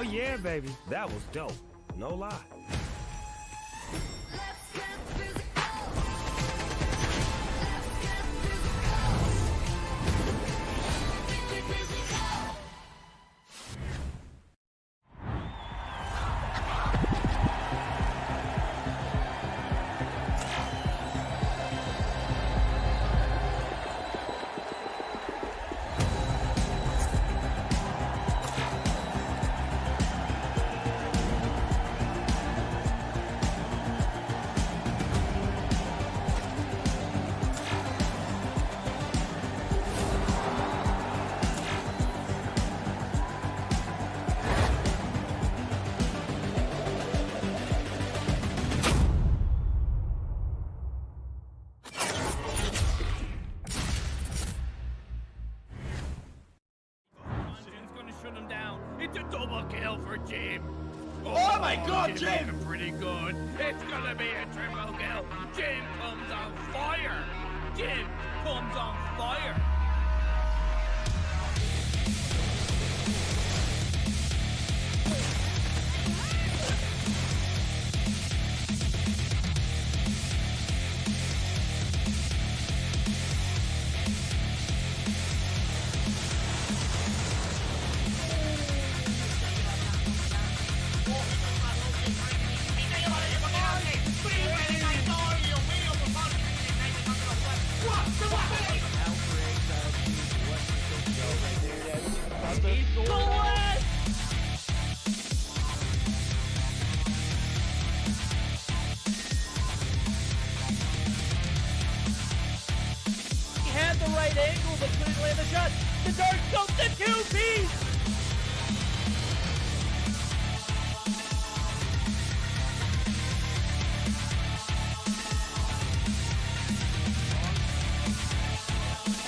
Oh yeah, baby. That was dope. No lie. Oh my God, Jim! Pretty good. It's gonna be a triple kill. Jim comes on fire. Jim comes on fire. Right angle, but couldn't land the shot. The dark scope, the two-piece!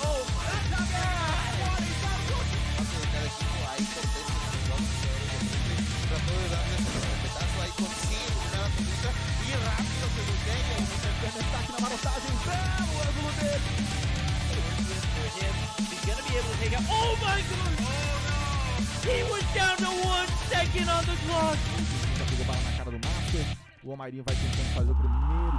Oh my God! Trató de darle ese respetazo ahí, consigue una pelota y rápido se lo deja y se pone ataque na marotagem. Bravo, o ângulo dele! He's gonna be able to take out. Oh my God! Oh no! He was down to 1 second on the clock. Já pegou bala na cara do Master. O Almairinho vai tentando fazer o primeiro.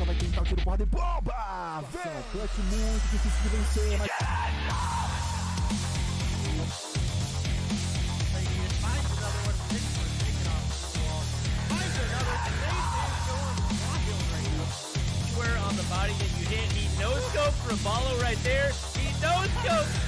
Vai tentar o tiro por e bomba! Vem! Clutch muito difícil de vencer, mas... Square on the body that you hit. He no-scoped for Apollo right there. He no-scoped.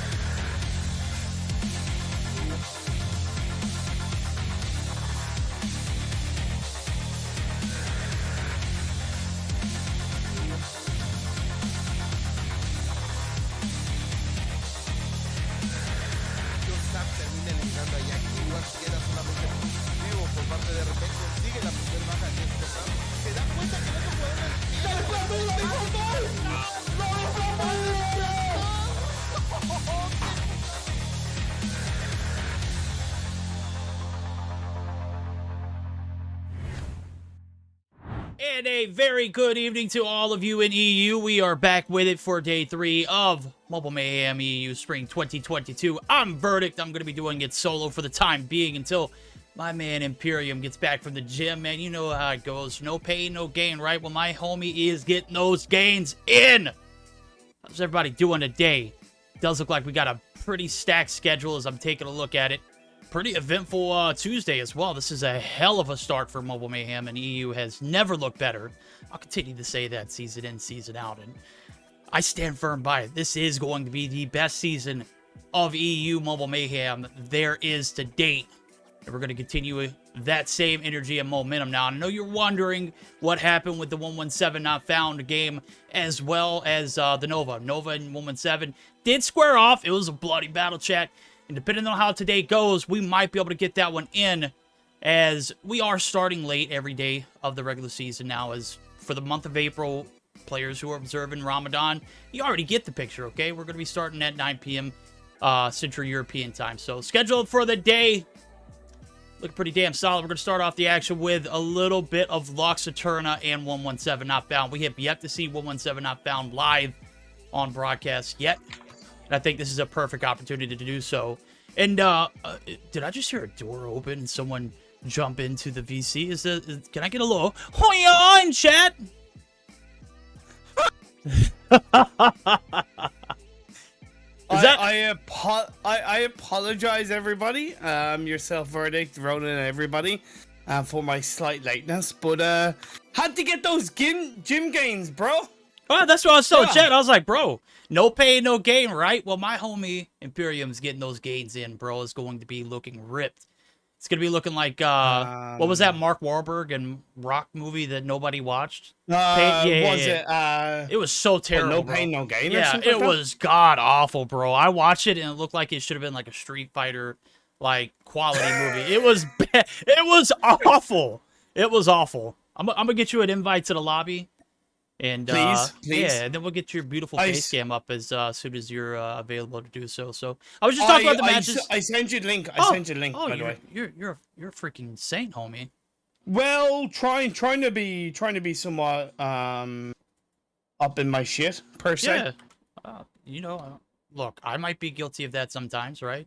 Termina eliminando a Jackie, igual queda solamente positivo por parte de repente, consigue la primera baja de este round, se da cuenta que no se And a very good evening to all of you in EU. We are back with it for day 3 of Mobile Mayhem EU Spring 2022. I'm Verdict. I'm going to be doing it solo for the time being until my man Imperium gets back from the gym, man. You know how it goes. No pain, no gain, right? Well, my homie is getting those gains in. How's everybody doing today? Does look like we got a pretty stacked schedule as I'm taking a look at it. Pretty eventful Tuesday as well. This is a hell of a start for Mobile Mayhem, and EU has never looked better. I'll continue to say that season in, season out, and I stand firm by it. This is going to be the best season of EU Mobile Mayhem there is to date. And we're going to continue that same energy and momentum now. I know you're wondering what happened with the 117 Not Found game, as well as the Nova. Nova and 117 did square off. It was a bloody battle, chat. And depending on how today goes, we might be able to get that one in, as we are starting late every day of the regular season now. As for the month of April, players who are observing Ramadan, you already get the picture, okay? We're going to be starting at 9 p.m. Central European time. So scheduled for the day, looking pretty damn solid. We're going to start off the action with a little bit of Lux Aeterna and 117 Not Found. We have yet to see 117 Not Found live on broadcast yet. And I think this is a perfect opportunity to do so. And did I just hear a door open and someone jump into the VC? Can I get a little hoya in chat? I apologize, everybody. Yourself, Verdict, Ronan, and everybody, for my slight lateness. But had to get those gym gains, bro. Oh, that's what I was telling Chat. I was like, bro, no pain, no gain, right? Well, my homie Imperium's getting those gains in, bro. Is going to be looking ripped. It's going to be looking like, what was that Mark Wahlberg and Rock movie that nobody watched? It was so terrible, No Pain, No Gain? Yeah, it was god-awful, bro. I watched it, and it looked like it should have been like a Street Fighter, like, quality movie. It was bad. It was awful. It was awful. I'm going to get you an invite to the lobby. And please. Yeah, and then we'll get your beautiful face cam up as soon as you're available to do so. So I was just talking about the matches. I sent you the link. I sent you the link. By the way, you're a freaking saint, homie. Well, trying to be somewhat up in my shit per se. Yeah, you know, look, I might be guilty of that sometimes, right?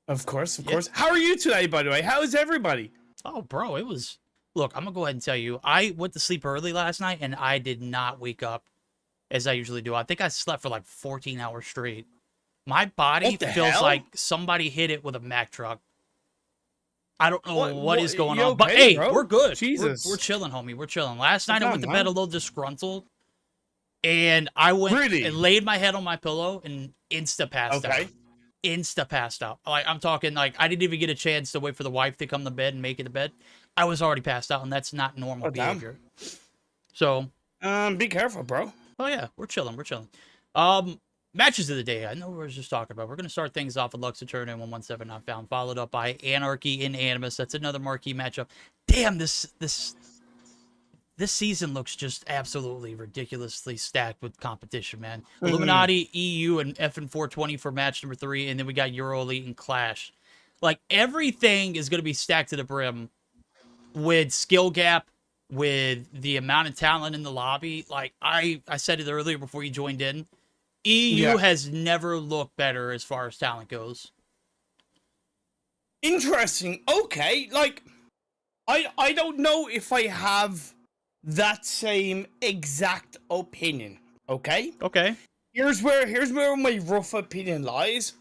Of course. How are you today, by the way? How is everybody? Oh, bro, it was. Look, I'm going to go ahead and tell you, I went to sleep early last night, and I did not wake up as I usually do. I think I slept for like 14 hours straight. My body feels like somebody hit it with a Mack truck. I don't know what is going on. But, hey, bro? We're good. Jesus. We're chilling, homie. We're chilling. Last night, I went to bed a little disgruntled, and I went and laid my head on my pillow and insta-passed out. Insta-passed out. Like, I'm talking, like, I didn't even get a chance to wait for the wife to come to bed and make it to bed. I was already passed out, and that's not normal behavior. So, be careful, bro. Oh yeah, we're chilling. Matches of the day. I know we were just talking about. We're gonna start things off with Lux Aeterna and 117 Not Found, followed up by Anarchy and Animus. That's another marquee matchup. Damn, this season looks just absolutely ridiculously stacked with competition, man. Illuminati, EU, and FN420 for match number 3, and then we got EuroElite and Qlash. Like, everything is gonna be stacked to the brim. With skill gap, with the amount of talent in the lobby, like I said it earlier before you joined in, EU has never looked better as far as talent goes. Interesting. Okay, like I don't know if I have that same exact opinion. Okay. Here's where my rough opinion lies.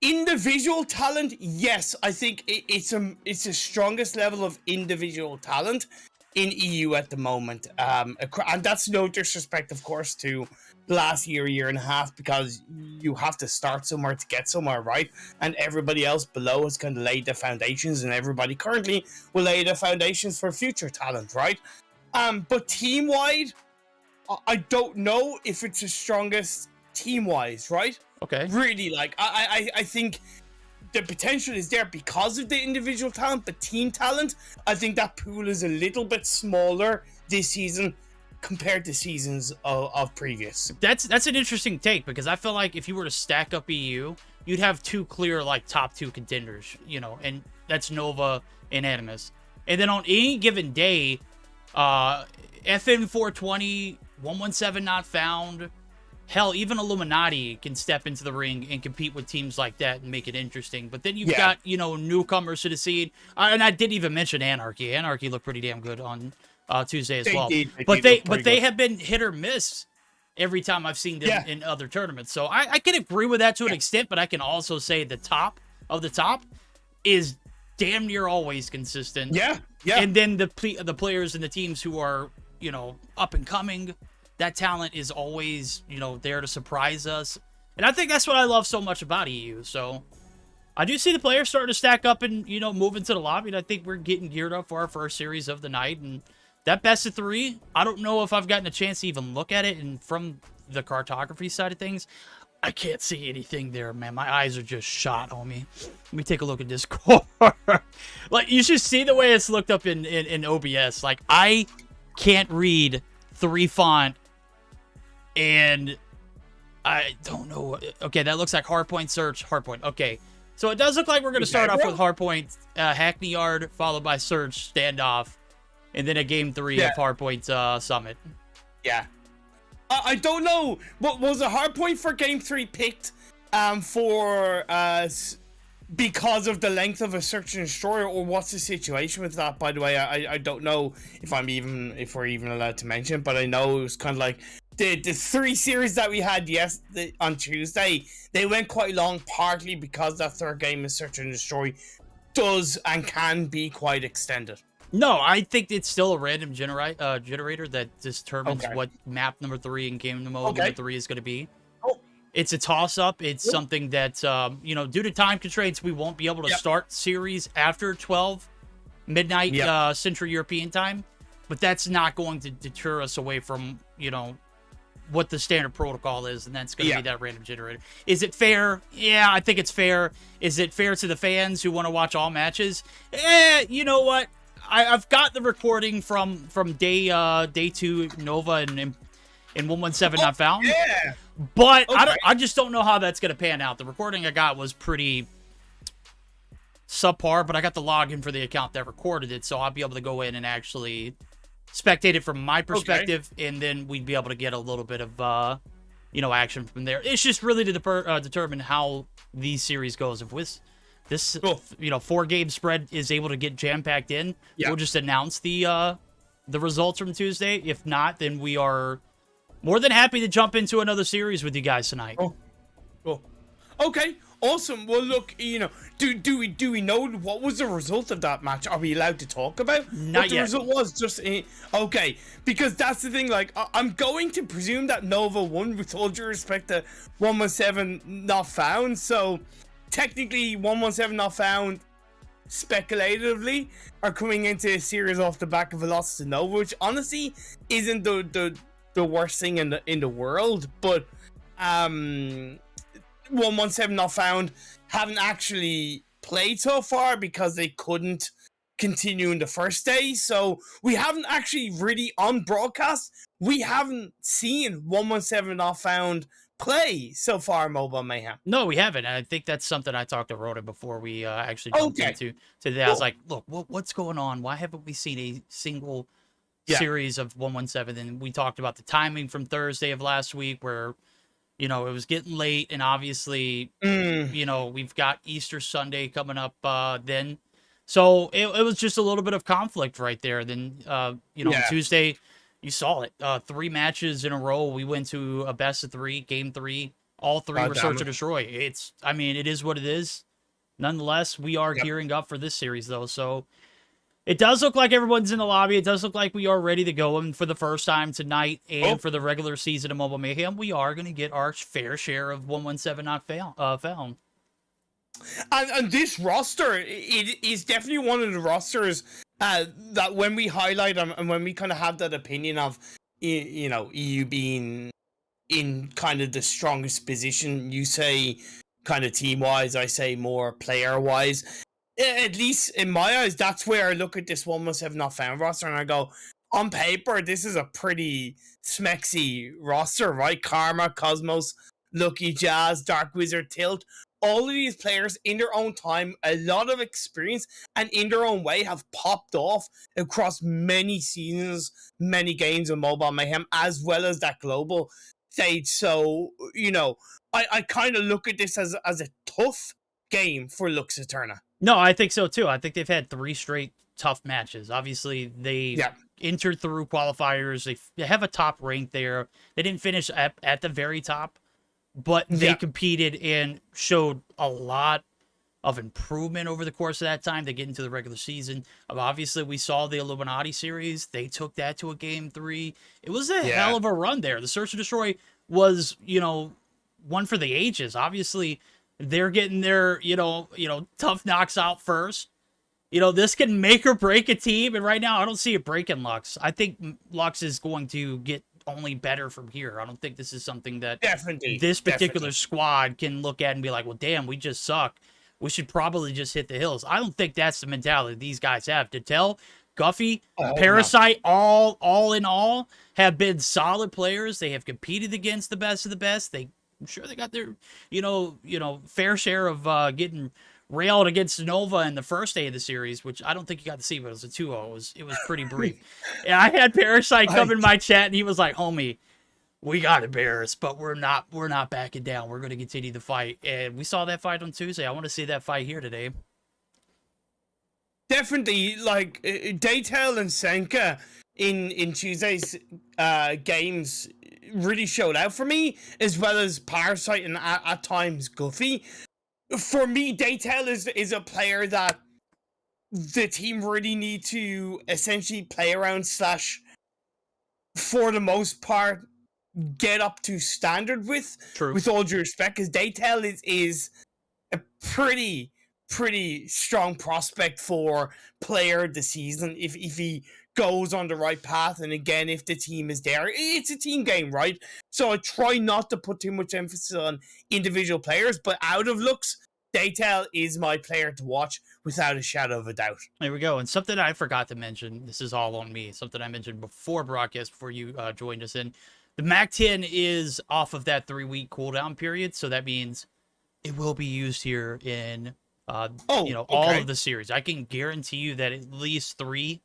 Individual talent, yes, I think it's the strongest level of individual talent in EU at the moment. And that's no disrespect, of course, to the last year and a half, because you have to start somewhere to get somewhere, right? And everybody else below has kind of laid the foundations, and everybody currently will lay the foundations for future talent, right? But team-wide, I don't know if it's the strongest team-wise, right? Okay. Really, like, I think the potential is there because of the individual talent, but team talent, I think that pool is a little bit smaller this season compared to seasons of previous. That's an interesting take, because I feel like if you were to stack up EU, you'd have two clear, like, top 2 contenders, you know, and that's Nova and Animus. And then on any given day, FN420, 117 Not Found, hell, even Illuminati can step into the ring and compete with teams like that and make it interesting. But then you've got, you know, newcomers to the scene. And I didn't even mention Anarchy. Anarchy looked pretty damn good on Tuesday as well. But they have been hit or miss every time I've seen them in other tournaments. So I can agree with that to an extent, but I can also say the top of the top is damn near always consistent. Yeah. And then the players and the teams who are, you know, up and coming, that talent is always, you know, there to surprise us. And I think that's what I love so much about EU. So I do see the players starting to stack up and, you know, move into the lobby. And I think we're getting geared up for our first series of the night. And that best of 3, I don't know if I've gotten a chance to even look at it. And from the cartography side of things, I can't see anything there, man. My eyes are just shot on me. Let me take a look at Discord. Like, you should see the way it's looked up in OBS. Like, I can't read 3 font, and I don't know. Okay, that looks like Hardpoint search. Hardpoint. Okay. So it does look like we're going to start off with Hardpoint, Hackney Yard, followed by search, standoff, and then a game 3 of Hardpoint Summit. Yeah. I don't know. What was a Hardpoint for game 3 picked for because of the length of a search and destroy, or what's the situation with that? By the way, I don't know if we're even allowed to mention, but I know it was kind of like the 3 series that we had on Tuesday. They went quite long, partly because that third game of search and destroy does and can be quite extended. No, I think it's still a random generator that determines what map number 3 and game mode number 3 is going to be. It's a toss-up. It's something that, you know, due to time constraints, we won't be able to start series after 12 midnight Central European time. But that's not going to deter us away from, you know, what the standard protocol is, and that's going to be that random generator. Is it fair? Yeah, I think it's fair. Is it fair to the fans who want to watch all matches? You know what? I've got the recording from day 2 Nova and 117 Not Found. Yeah. But I just don't know how that's going to pan out. The recording I got was pretty subpar, but I got the login for the account that recorded it, so I'll be able to go in and actually spectate it from my perspective, and then we'd be able to get a little bit of, you know, action from there. It's just really to determine how these series goes. If this, you know, 4-game spread is able to get jam-packed in, we'll just announce the results from Tuesday. If not, then we are more than happy to jump into another series with you guys tonight. Cool. Okay, awesome. Well, look, you know, do we know what was the result of that match? Are we allowed to talk about Not what the yet. result was? Okay, because that's the thing. Like, I'm going to presume that Nova won with all due respect to 117 Not Found. So technically, 117 Not Found, speculatively, are coming into a series off the back of a loss to Nova, which honestly isn't the worst thing in the world. But 117 Not Found haven't actually played so far because they couldn't continue in the first day. So we haven't actually really on broadcast. We haven't seen 117 Not Found play so far in Mobile Mayhem. No, we haven't. And I think that's something I talked to Rhoda before we actually jumped into today. I was like, look, what's going on? Why haven't we seen a single series of 117? And we talked about the timing from Thursday of last week where, you know, it was getting late, and obviously, you know, we've got Easter Sunday coming up then. So it was just a little bit of conflict right there. Then, you know, on Tuesday, you saw it. 3 matches in a row. We went to a best of 3, game 3. All 3 were search and destroy. I mean, it is what it is. Nonetheless, we are gearing up for this series, though. So it does look like everyone's in the lobby. It does look like we are ready to go. And for the first time tonight and for the regular season of Mobile Mayhem, we are going to get our fair share of 117 Not Found. And this roster, it is definitely one of the rosters that when we highlight them and when we kind of have that opinion of, you know, EU being in kind of the strongest position, you say kind of team-wise, I say more player-wise. At least in my eyes, that's where I look at this 117 Not Found roster and I go, on paper, this is a pretty smexy roster, right? Karma, Cosmos, Lucky, Jazz, Dark Wizard, Tilt. All of these players in their own time, a lot of experience, and in their own way have popped off across many seasons, many games of Mobile Mayhem, as well as that global stage. So, you know, I kind of look at this as a tough game for Lux Aeterna. No, I think so too. I think they've had 3 straight tough matches. Obviously, they entered through qualifiers. They have a top rank there. They didn't finish at the very top, but they competed and showed a lot of improvement over the course of that time. They get into the regular season. Obviously, we saw the Illuminati series. They took that to a game 3. It was a hell of a run there. The Search and Destroy was, you know, one for the ages. Obviously, they're getting their, you know, tough knocks out first. You know, this can make or break a team, and right now I don't see it breaking Lux. I think Lux is going to get only better from here. I don't think this is something that Definitely. this particular squad can look at and be like, well, damn, we just suck. We should probably just hit the hills. I don't think that's the mentality these guys have. Detel, Guffey, Parasite, all in all, have been solid players. They have competed against the best of the best. I'm sure they got their, fair share of getting railed against Nova in the first day of the series, which I don't think you got to see, but it was a 2-0. It was pretty brief. And I had Parasite come in my chat, and he was like, homie, we got embarrassed, but we're not backing down. We're going to continue the fight. And we saw that fight on Tuesday. I want to see that fight here today. Definitely, like, Daytel and Senka in Tuesday's games really showed out for me, as well as Parasite and at times Guffey. For me, Daytel is a player that the team really need to essentially play around / for the most part, get up to standard with. True. With all due respect, because Daytel is a pretty strong prospect for player of the season if he goes on the right path, and again, if the team is there. It's a team game, right? So I try not to put too much emphasis on individual players, but out of Lux, Daytel is my player to watch without a shadow of a doubt. There we go. And something I forgot to mention, this is all on me, something I mentioned before broadcast, before you joined us in. The MAC-10 is off of that 3-week cooldown period, so that means it will be used here in all of the series. I can guarantee you that at least 3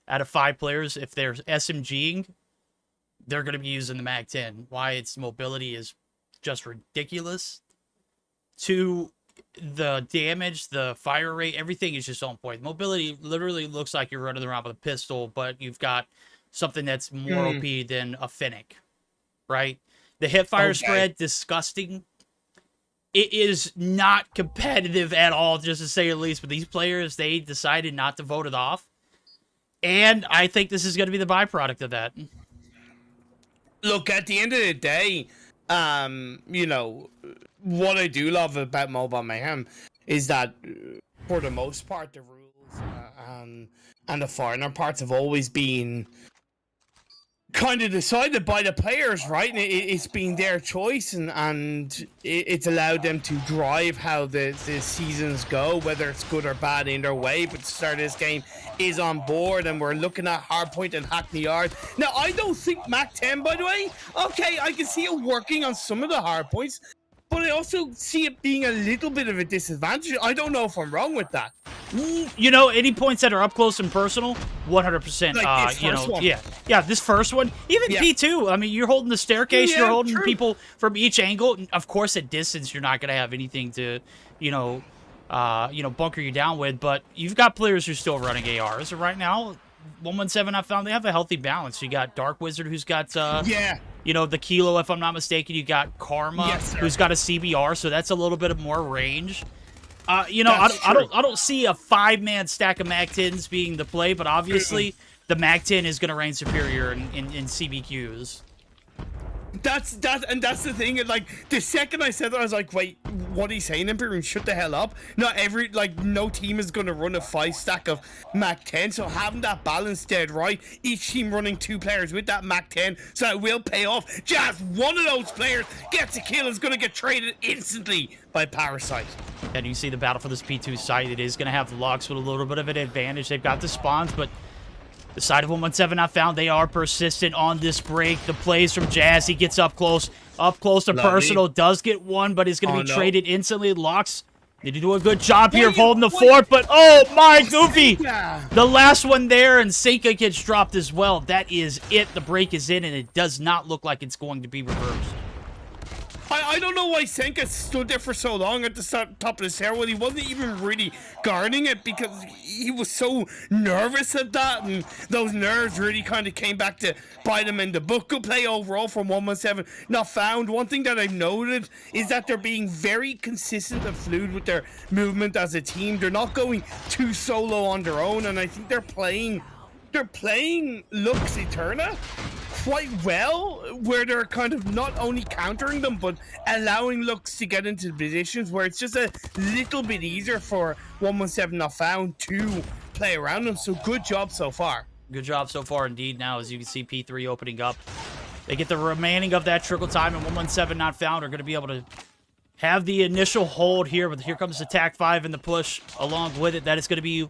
out of 5 players, if they're SMGing, they're going to be using the MAC-10. Why? Its mobility is just ridiculous. 2, the damage, the fire rate, everything is just on point. Mobility literally looks like you're running around with a pistol, but you've got something that's more OP than a Fennec, right? The hipfire spread, disgusting. It is not competitive at all, just to say the least. But these players, they decided not to vote it off. And I think this is going to be the byproduct of that. Look, at the end of the day, what I do love about Mobile Mayhem is that, for the most part, the rules and the foreigner parts have always been kind of decided by the players, right? And it's been their choice, and it's allowed them to drive how the seasons go, whether it's good or bad in their way. But the start of this game is on board, and we're looking at Hardpoint and Hackney Yard. Now, I don't think MAC-10, by the way, okay, I can see it working on some of the hardpoints, but I also see it being a little bit of a disadvantage. I don't know if I'm wrong with that. Any points that are up close and personal, 100%. Like this first one. Yeah, this first one, even P2. I mean, you're holding the staircase, you're holding people from each angle. Of course, at distance, you're not going to have anything to, bunker you down with. But you've got players who are still running ARs. And right now, 117, I found they have a healthy balance. You got Dark Wizard, who's got the Kilo, if I'm not mistaken. You got Karma, who's got a CBR, so that's a little bit of more range. I don't see a 5-man stack of MAC-10s being the play, but obviously the MAC-10 is going to reign superior in CBQs. That's the thing. Like, the second I said that, I was like, wait, what are you saying, Imperium? Shut the hell up. No team is going to run a 5-stack of MAC-10, so having that balance dead right, each team running 2 players with that MAC-10, so it will pay off. Just one of those players gets a kill, is going to get traded instantly by Parasite. And you see the battle for this P2 site. It is going to have Lux with a little bit of an advantage. They've got the spawns, but the side of 117 I found, they are persistent on this break. The plays from Jazz, he gets up close to personal, does get one, but is going to be traded instantly. Lux, did you do a good job here of holding the fort, but oh my, Goofy! The last one there, and Senka gets dropped as well. That is it. The break is in, and it does not look like it's going to be reversed. I don't know why Senka stood there for so long at the top of the stairwell. He wasn't even really guarding it because he was so nervous at that, and those nerves really kind of came back to bite him in the book. Good play overall from 117. Not found. One thing that I've noted is that they're being very consistent and fluid with their movement as a team. They're not going too solo on their own, and I think they're playing Lux Aeterna quite well, where they're kind of not only countering them, but allowing Lux to get into positions where it's just a little bit easier for 117 Not Found to play around them. So good job so far. Good job so far indeed. Now, as you can see, P3 opening up They get the remaining of that trickle time, and 117 not found are going to be able to have the initial hold here. But here comes attack 5 and the push along with it. That is going to be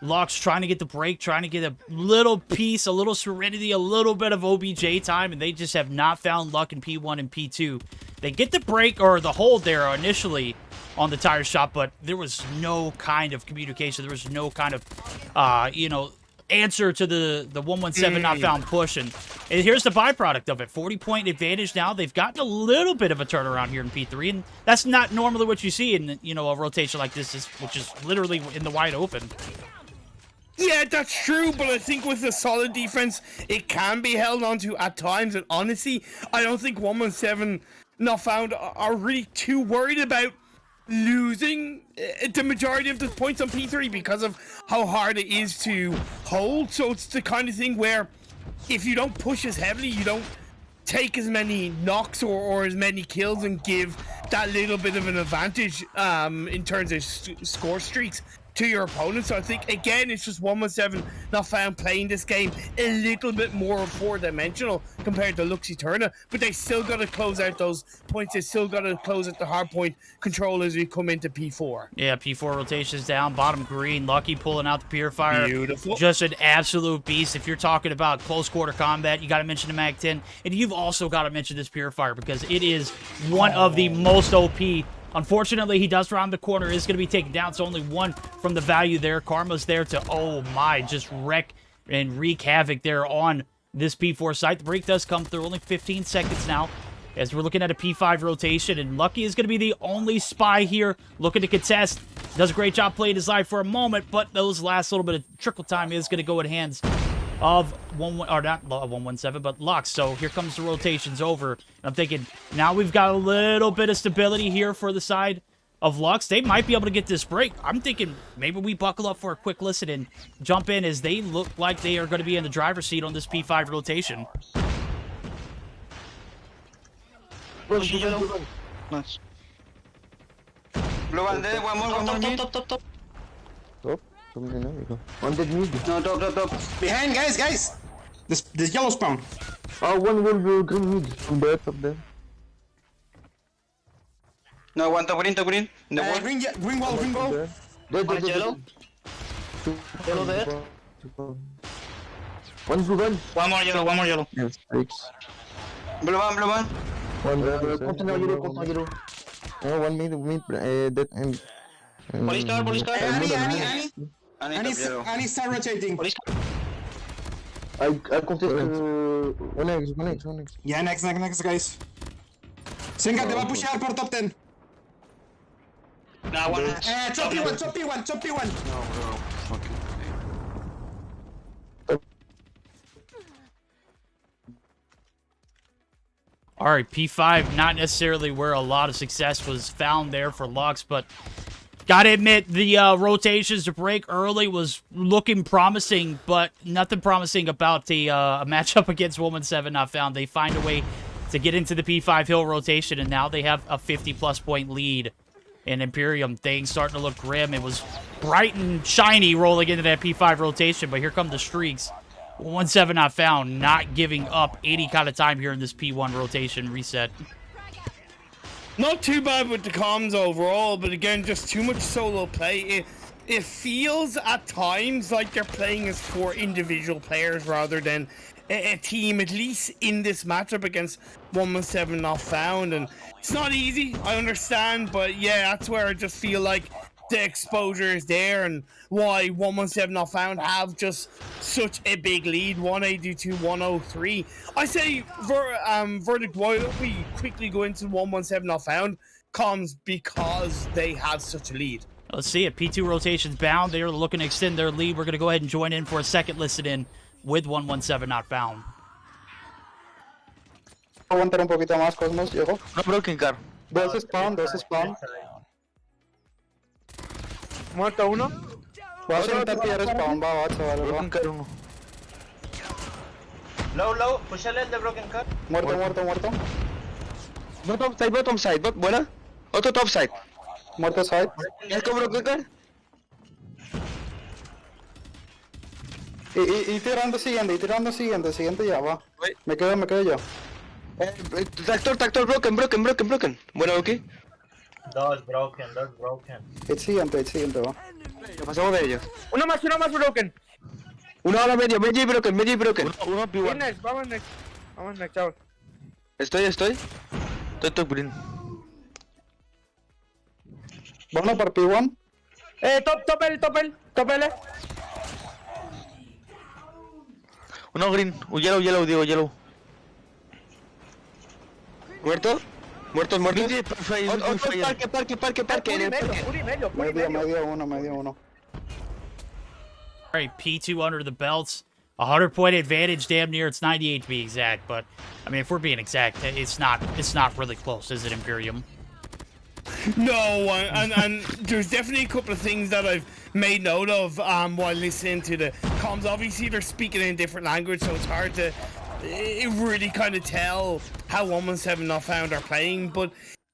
Lux trying to get the break, trying to get a little piece, a little serenity, a little bit of OBJ time, and they just have not found luck in P1 and P2. They get the break or the hold there initially on the tire shot, but there was no kind of communication. There was no kind of, you know, answer to the 117 not found push, and here's the byproduct of it. 40-point advantage now. They've gotten a little bit of a turnaround here in P3, and that's not normally what you see in, you know, a rotation like this, which is literally in the wide open. Yeah, that's true, but I think with a solid defense, it can be held onto at times, and honestly, I don't think 117 not found are really too worried about losing the majority of the points on P3 because of how hard it is to hold. So it's the kind of thing where if you don't push as heavily, you don't take as many knocks or as many kills and give that little bit of an advantage in terms of score streaks to your opponent. So I think, again, it's just 117 not found playing this game a little bit more four-dimensional compared to Lux Aeterna, but they still got to close out those points. They still got to close out the hardpoint control as we come into P4. Yeah, P4 rotations down, bottom green. Lucky pulling out the Purifier. Beautiful. Just an absolute beast. If you're talking about close quarter combat, you got to mention the Mag 10, and you've also got to mention this Purifier because it is one of the most OP. Unfortunately, he does round the corner, is going to be taken down. It's only one from the value there. Karma's there to, oh my, just wreck and wreak havoc there on this P4 site. The break does come through, only 15 seconds now, as we're looking at a P5 rotation, and Lucky is going to be the only spy here looking to contest. Does a great job playing his life for a moment, but those last little bit of trickle time is going to go in hands of not 117, but Lux. So here comes the rotations over. And I'm thinking, now we've got a little bit of stability here for the side of Lux. They might be able to get this break. I'm thinking maybe we buckle up for a quick listen and jump in, as they look like they are going to be in the driver's seat on this P5 rotation. Nice. Blue one there, one more. Top. One dead mid. No, top. Behind, guys. This yellow spawn. Oh, one will green mid. From the top there. No, one top green. The wall. Green wall. Dead. Yellow. Yellow dead. One blue one. One more yellow. Yes, thanks. Blue one. One container yellow. Oh, one mid, dead and... Police car. Annie, start rotating. Police car. I contest, one X. Yeah, next, guys. Senga, te va a pushear por top 10. No, one. Top P1. No, bro. Fucking. All right, P5, not necessarily where a lot of success was found there for Lux, but gotta admit, the rotations to break early was looking promising, but nothing promising about the matchup against 117 not found. They find a way to get into the P5 hill rotation, and now they have a 50-plus point lead in Imperium. Things starting to look grim. It was bright and shiny rolling into that P5 rotation, but here come the streaks. 117 not found, not giving up any kind of time here in this P1 rotation reset. Not too bad with the comms overall, but again, just too much solo play. It feels at times like they're playing as 4 individual players rather than a team, at least in this matchup against 117 not found. And it's not easy, I understand, but yeah, that's where I just feel like the exposure is there, and why 117 not found have just such a big lead, 182 to 103. I say Verdict, why don't we quickly go into 117 not found comms, because they have such a lead. Let's see it. P2 rotations bound. They're looking to extend their lead. We're going to go ahead and join in for a second listen in with 117 not found. Aguantar un poquito más, Cosmos, llego. No broken car. Dos spawn. Muerto uno. Voy a hacer un tapier spawn, va, chaval. Broken car uno. Low, pushale el de broken car. Muerto. Bottom side, buena. Otro top side. Muerto side. ¿Es con broken car? Y tirando siguiente ya va. Me quedo yo. Tractor, broken. Bueno, ok. Dos broken. El siguiente va. Pasamos de ellos. Uno más broken. Uno ahora medio y broken. Uno P1. Vamos next, chavos. Estoy green. Bueno, por P1. Top L. Uno green. Yellow, digo, yellow. ¿Muertos? Otro parque. Medio uno. All right, P2 under the belts. 100-point advantage, damn near. It's 98 to be exact, but I mean, if we're being exact, it's not really close, is it, Imperium? No, and there's definitely a couple of things that I've made note of while listening to the comms. Obviously, they're speaking in a different language, so it's hard to really kind of tell how 117 Not Found are playing, but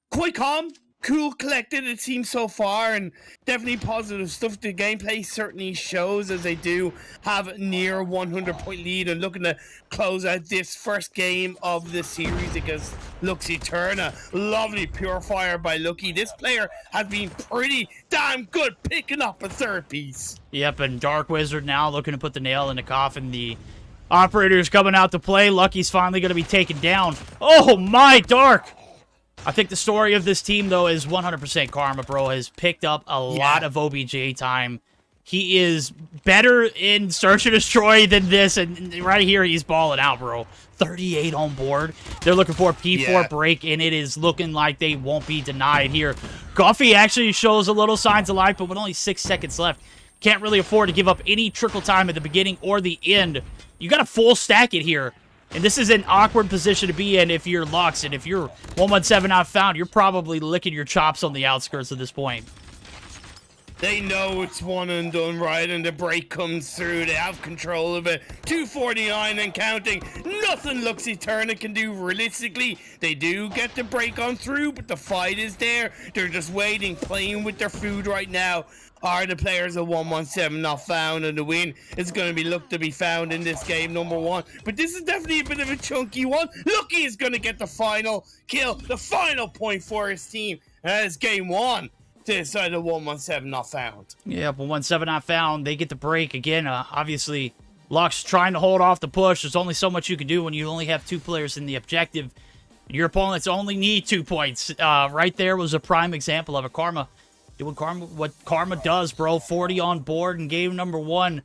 quite calm. Cool, collected, it seems so far, and definitely positive stuff. The gameplay certainly shows as they do have near 100-point lead and looking to close out this first game of the series against Lux Aeterna. Lovely purifier by Lucky. This player has been pretty damn good picking up a third piece. Yep, and Dark Wizard now looking to put the nail in the coffin. The operator's coming out to play. Lucky's finally going to be taken down. Oh my, Dark! I think the story of this team, though, is 100% Karma, bro. Has picked up a lot of OBJ time. He is better in Search and Destroy than this, and right here, he's balling out, bro. 38 on board. They're looking for a P4 break, and it is looking like they won't be denied here. Guffey actually shows a little signs of life, but with only 6 seconds left, can't really afford to give up any trickle time at the beginning or the end. You got to full stack it here. And this is an awkward position to be in if you're Lux, and if you're 117 Not Found, you're probably licking your chops on the outskirts at this point. They know it's one and done, right? And the break comes through. They have control of it. 249 and counting. Nothing Lux Aeterna can do realistically. They do get the break on through, but the fight is there. They're just waiting, playing with their food right now. Are the players of 117 Not Found, and the win is going to be looked to be found in this game, number one. But this is definitely a bit of a chunky one. Lucky is going to get the final kill, the final point for his team. And it's game one to the side of 117 Not Found. Yeah, but 117 Not Found, they get the break again. Obviously, Lux trying to hold off the push. There's only so much you can do when you only have 2 players in the objective. Your opponents only need 2 points. Right there was a prime example of a Karma. Doing what Karma does, bro. 40 on board in game number 1.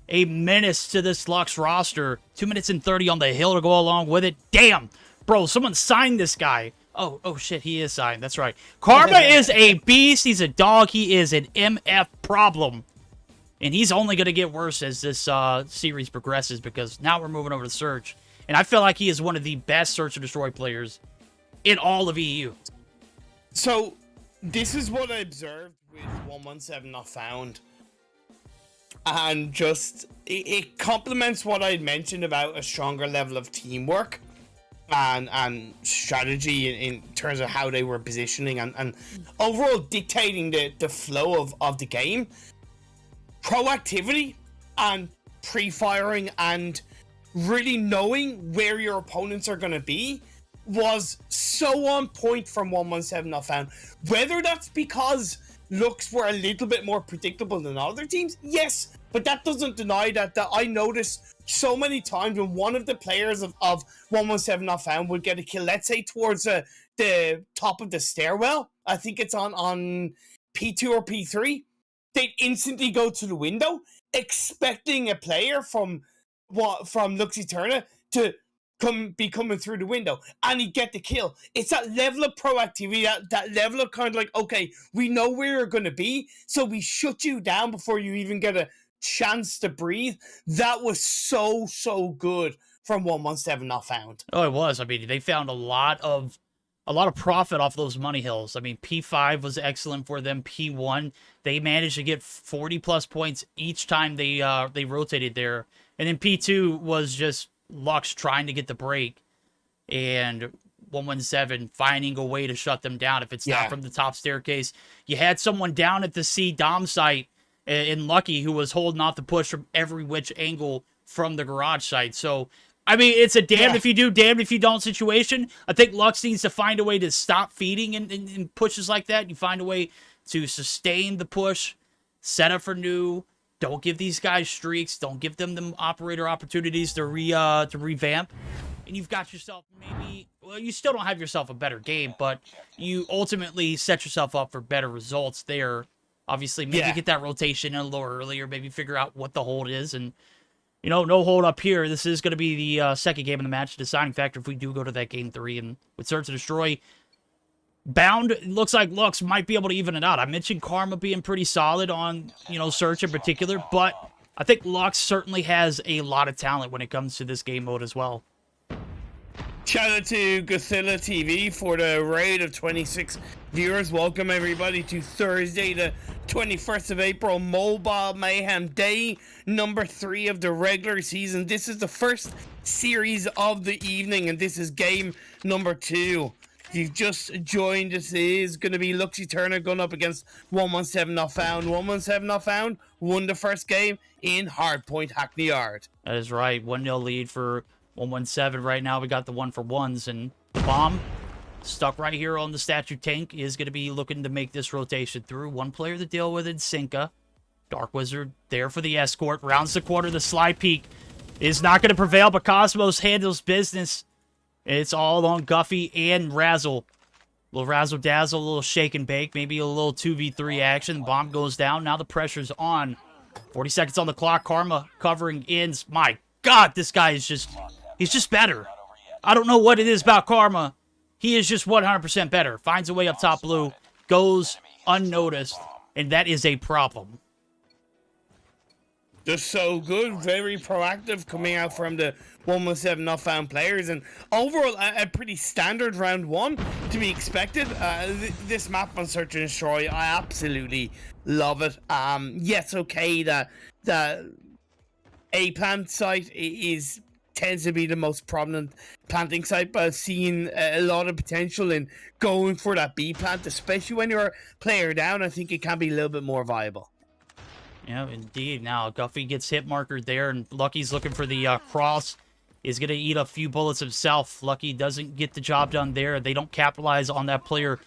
A menace to this Lux roster. 2 minutes and 30 on the hill to go along with it. Damn. Bro, someone signed this guy. Oh shit, he is signed. That's right. Karma is a beast. He's a dog. He is an MF problem. And he's only going to get worse as this series progresses, because now we're moving over to Search. And I feel like he is one of the best Search and Destroy players in all of EU. So this is what I observed with 117 Not Found. And just, it complements what I mentioned about a stronger level of teamwork and strategy in terms of how they were positioning and overall dictating the flow of the game. Proactivity and pre-firing and really knowing where your opponents are going to be was so on point from 117 Not Found. Whether that's because Lux were a little bit more predictable than other teams, yes, but that doesn't deny that I noticed so many times when one of the players of 117 Not Found would get a kill, let's say towards the top of the stairwell, I think it's on P2 or P3, they'd instantly go to the window, expecting a player from Lux Aeterna to be coming through the window, and he'd get the kill. It's that level of proactivity, that level of kind of like, okay, we know where you're going to be, so we shut you down before you even get a chance to breathe. That was so good from 117 Not Found. Oh, it was. I mean, they found a lot of profit off those money hills. I mean, P5 was excellent for them. P1, they managed to get 40 plus points each time they rotated there. And then P2 was just Lux trying to get the break, and 117 finding a way to shut them down if it's not from the top staircase. You had someone down at the C dom site, and Lucky, who was holding off the push from every which angle from the garage site. So, I mean, it's a damned if you do, damned if you don't situation. I think Lux needs to find a way to stop feeding in pushes like that. You find a way to sustain the push, set up for new. Don't give these guys streaks. Don't give them the operator opportunities to revamp. And you've got yourself maybe, well, you still don't have yourself a better game, but you ultimately set yourself up for better results there. Obviously, maybe get that rotation in a little earlier, maybe figure out what the hold is, and, you know, no hold up here. This is going to be the second game of the match, deciding factor if we do go to that game 3, and with Search and Destroy bound, it looks like Lux might be able to even it out. I mentioned Karma being pretty solid on, you know, Search in particular, but I think Lux certainly has a lot of talent when it comes to this game mode as well. Shout out to Godzilla TV for the raid of 26 viewers. Welcome everybody to Thursday, the 21st of April, Mobile Mayhem Day number 3 of the regular season. This is the first series of the evening, and this is game number 2. If you've just joined, this is going to be Lux Aeterna going up against 117 Not Found. 117 Not Found won the first game in Hardpoint, Hackney Yard. That is right. 1-0 lead for 117 right now. We got the 1-for-1s, and Bomb stuck right here on the statue tank is going to be looking to make this rotation through. One player to deal with in Sinka. Dark Wizard there for the escort. Rounds the corner. The slide peek is not going to prevail, but Cosmos handles business. It's all on Guffy and Razzle. A little razzle dazzle, a little shake and bake, maybe a little 2v3 action. Bomb goes down. Now the pressure's on. 40 seconds on the clock. Karma covering ends. My God, this guy is just... he's just better. I don't know what it is about Karma. He is just 100% better. Finds a way up top blue. Goes unnoticed. And that is a problem. Just so good. Very proactive coming out from the 117 Not Found players. And overall, a pretty standard round 1 to be expected. This map on Search and Destroy, I absolutely love it. Yes, okay, the A-plant site tends to be the most prominent planting site, but I've seen a lot of potential in going for that B plant, especially when you're a player down. I think it can be a little bit more viable. Yeah, indeed. Now, Guffy gets hit markered there, and Lucky's looking for the cross. Is going to eat a few bullets himself. Lucky doesn't get the job done there. They don't capitalize on that player,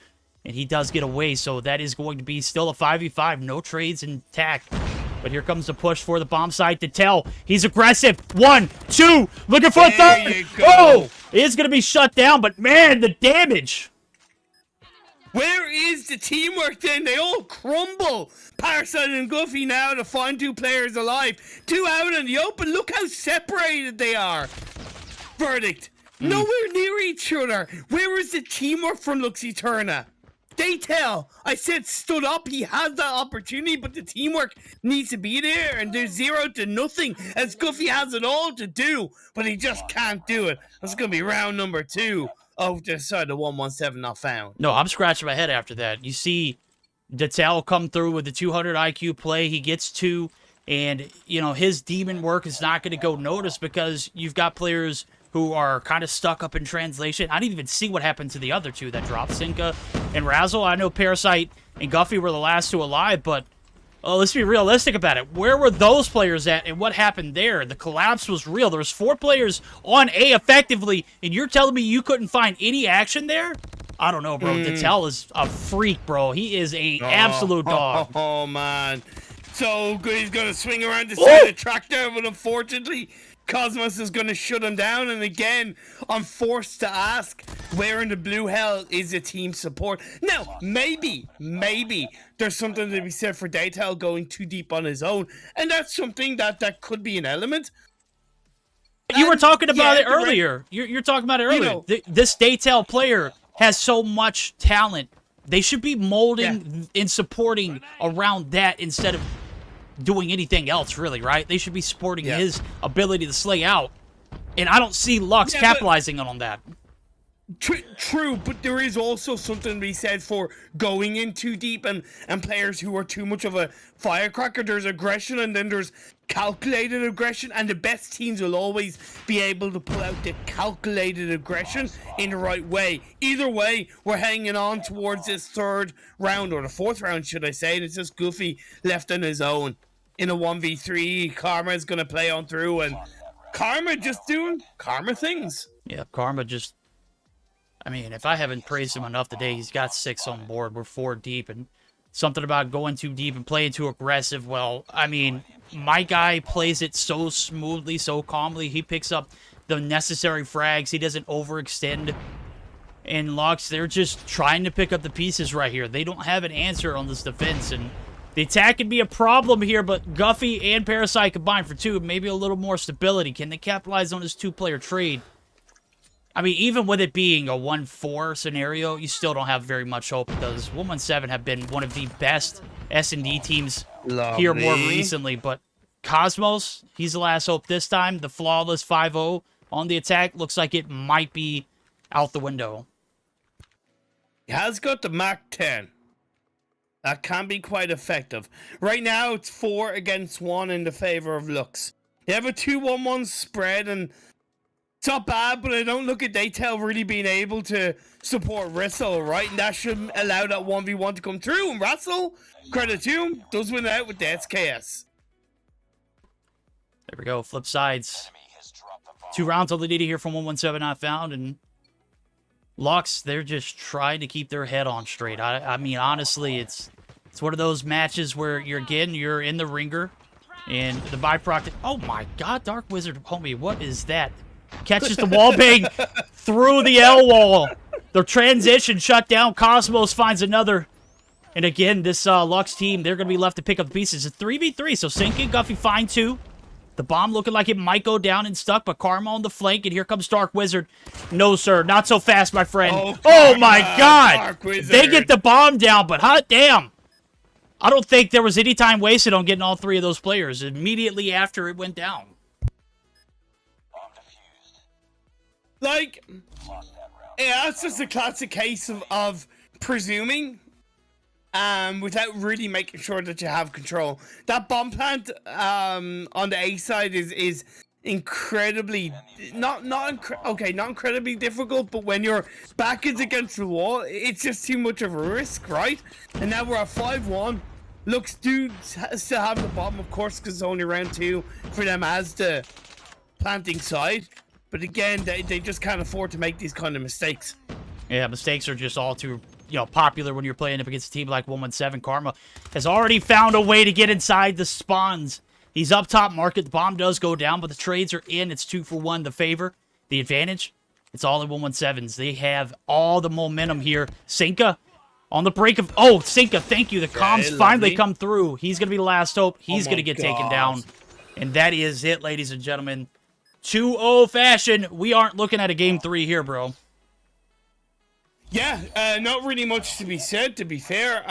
and he does get away, so that is going to be still a 5v5. No trades intact. But here comes the push for the bomb side to tell. He's aggressive. 1, 2. Looking for a third. Oh! It's going to be shut down, but man, the damage. Where is the teamwork then? They all crumble. Parasite and Guffy now to find 2 players alive. 2 out in the open. Look how separated they are. Verdict. Nowhere near each other. Where is the teamwork from Lux Aeterna? They tell. I said stood up. He has that opportunity, but the teamwork needs to be there, and there's 0 to nothing as Guffy has it all to do, but he just can't do it. That's going to be round number 2 of the side of 117 Not Found. No, I'm scratching my head after that. You see Detel come through with the 200 IQ play. He gets 2, and, you know, his demon work is not going to go noticed because you've got players who are kind of stuck up in translation. I didn't even see what happened to the other 2 that dropped, Sinka and Razzle. I know Parasite and Guffy were the last 2 alive, but let's be realistic about it. Where were those players at, and what happened there? The collapse was real. There was 4 players on A effectively, and you're telling me you couldn't find any action there? I don't know, bro. Detel is a freak, bro. He is a absolute dog. Oh, man. So good. He's going to swing around the side of the track there, but unfortunately, Cosmos is going to shut him down, and again, I'm forced to ask, where in the blue hell is the team support? Now, maybe there's something to be said for Daytail going too deep on his own, and that's something that could be an element. You were talking about it earlier. You're talking about it earlier. You know, this Daytail player has so much talent. They should be molding and supporting around that instead of doing anything else, really, right? They should be supporting his ability to slay out. And I don't see Lux capitalizing on that. True, but there is also something to be said for going in too deep and players who are too much of a firecracker. There's aggression and then there's calculated aggression, and the best teams will always be able to pull out the calculated aggression in the right way. Either way, we're hanging on towards this third round, or the fourth round, should I say, and it's just Goofy left on his own. In a 1v3, Karma is going to play on through, and Karma just doing Karma things. Yeah, Karma just... I mean, if I haven't praised him enough today, he's got 6 on board. We're 4 deep, and something about going too deep and playing too aggressive. Well, I mean, my guy plays it so smoothly, so calmly. He picks up the necessary frags. He doesn't overextend. And Lux, they're just trying to pick up the pieces right here. They don't have an answer on this defense, and the attack could be a problem here, but Guffy and Parasite combined for 2, maybe a little more stability. Can they capitalize on this 2-player trade? I mean, even with it being a 1-4 scenario, you still don't have very much hope, because 117 have been one of the best S&D teams here more recently. But Cosmos, he's the last hope this time. The flawless 5-0 on the attack looks like it might be out the window. He has got the Mach 10. That can be quite effective. Right now, it's 4 against 1 in the favor of Lux. They have a 2-1-1 spread, and it's not bad, but I don't look at Daytail really being able to support Wrestle, right? And that should allow that 1v1 to come through. And Wrestle, credit to him, does win out with the SKS. There we go. Flip sides. 2 rounds all they need here from 117 not found. And Lux, they're just trying to keep their head on straight. I mean, honestly, it's one of those matches where you're in the ringer. And the byproduct... Oh my god, Dark Wizard, homie, what is that? Catches the wall bang through the L wall. The transition shut down. Cosmos finds another. And again, this Lux team, they're going to be left to pick up the pieces. It's a 3v3, so Sink and Guffy find 2. The bomb looking like it might go down and stuck, but Karma on the flank, and here comes Dark Wizard. No, sir, not so fast, my friend. Oh my god! They get the bomb down, but hot damn! I don't think there was any time wasted on getting all 3 of those players immediately after it went down. Like, yeah, that's just a classic case of presuming, without really making sure that you have control. That bomb plant, on the A side is incredibly, not incredibly difficult, but when your back is against the wall, it's just too much of a risk, right? And now we're at 5-1. Lux do still have the bomb, of course, because it's only round 2 for them as the planting side. But again, they just can't afford to make these kind of mistakes. Yeah, mistakes are just all too, popular when you're playing up against a team like 117. Karma has already found a way to get inside the spawns. He's up top market. The bomb does go down, but the trades are in. It's 2 for 1. The favor, the advantage, it's all in 117s. They have all the momentum here. Sinka on the break of... Oh, Sinka, thank you. The comms finally come through. He's going to be the last hope. He's going to get taken down. And that is it, ladies and gentlemen. 2-0 fashion. We aren't looking at a game 3 here, bro. Yeah, not really much to be said, to be fair.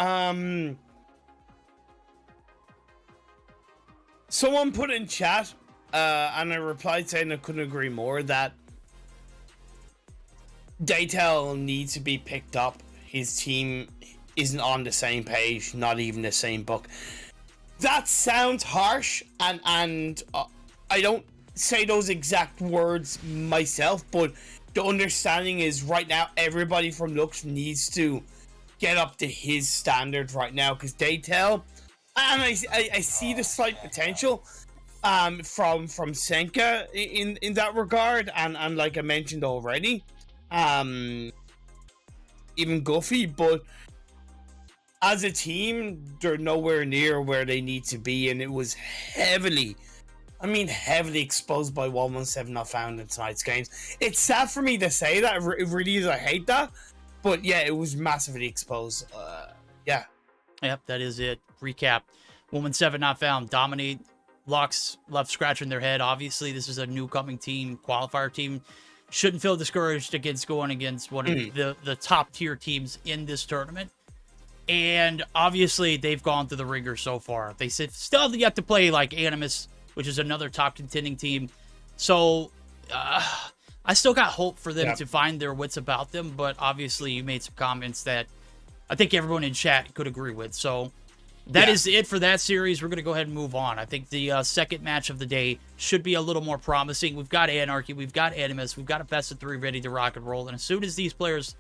Someone put in chat, and I replied saying I couldn't agree more, that Daytail needs to be picked up. His team isn't on the same page, not even the same book. That sounds harsh, and I don't say those exact words myself, but the understanding is right now everybody from Lux needs to get up to his standard right now, because Daytail, and I see the slight potential from Senka in that regard, and like I mentioned already, even Guffy, but as a team they're nowhere near where they need to be, and it was heavily exposed by 117 not found in tonight's games. It's sad for me to say that, it really is, I hate that, but yeah, it was massively exposed. Yeah. Yep, that is it. Recap. 117 not found. Dominate. Lux left scratching their head. Obviously, this is a new coming team, qualifier team. Shouldn't feel discouraged against going against one of the top tier teams in this tournament. And obviously, they've gone through the ringer so far. They still have yet to play like Animus, which is another top contending team. So, I still got hope for them to find their wits about them, but obviously you made some comments that I think everyone in chat could agree with. So that is it for that series. We're going to go ahead and move on. I think the second match of the day should be a little more promising. We've got Anarchy, we've got Animus, we've got a best of 3 ready to rock and roll. And as soon as these players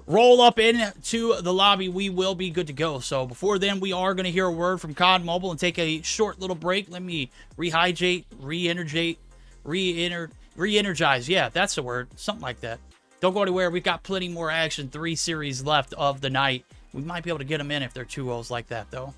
roll up into the lobby, we will be good to go. So before then, we are going to hear a word from COD Mobile and take a short little break. Let me re-energize. Yeah, that's the word. Something like that. Don't go anywhere. We've got plenty more action. 3 series left of the night. We might be able to get them in if they're 2-0s like that, though.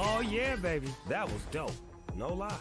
Oh yeah, baby. That was dope. No lie.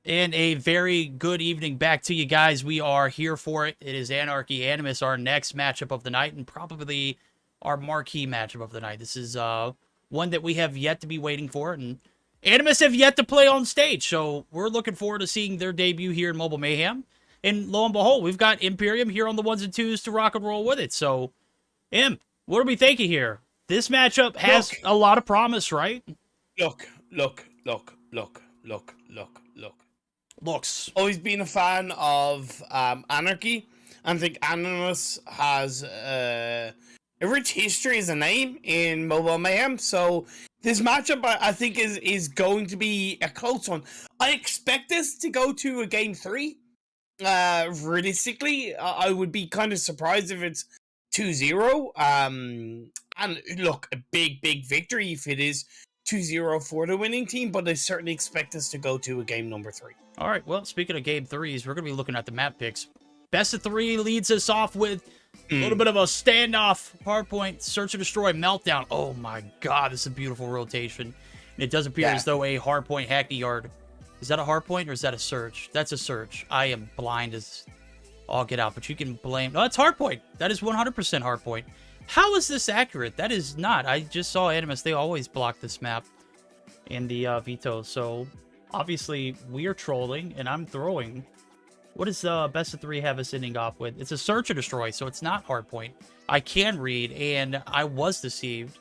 And a very good evening back to you guys. We are here for it. It is Anarchy Animus, our next matchup of the night, and probably our marquee matchup of the night. This is one that we have yet to be waiting for, and Animus have yet to play on stage, so we're looking forward to seeing their debut here in Mobile Mayhem. And lo and behold, we've got Imperium here on the ones and twos to rock and roll with it. So, what are we thinking here? This matchup has a lot of promise, right? Looks. Always been a fan of Anarchy. I think Animus has a rich history as a name in Mobile Mayhem. So this matchup, I think, is going to be a close one. I expect this to go to a game 3. Realistically, I would be kind of surprised if it's 2-0. And look, a big victory if it is 2-0 for the winning team, but I certainly expect us to go to a game number 3. All right, well, speaking of game 3s, we're going to be looking at the map picks. Best of 3 leads us off with a little bit of a standoff, hardpoint, search and destroy, meltdown. Oh my god, this is a beautiful rotation. And it does appear as though a hardpoint hackney yard. Is that a hardpoint or is that a search? That's a search. I am blind as all get out, but you can blame... No, it's hardpoint. That is 100% hardpoint. How is this accurate? That is not. I just saw Animus. They always block this map in the veto, so... Obviously, we are trolling, and I'm throwing. What does best of 3 have us ending off with? It's a search and destroy, so it's not hardpoint. I can read, and I was deceived.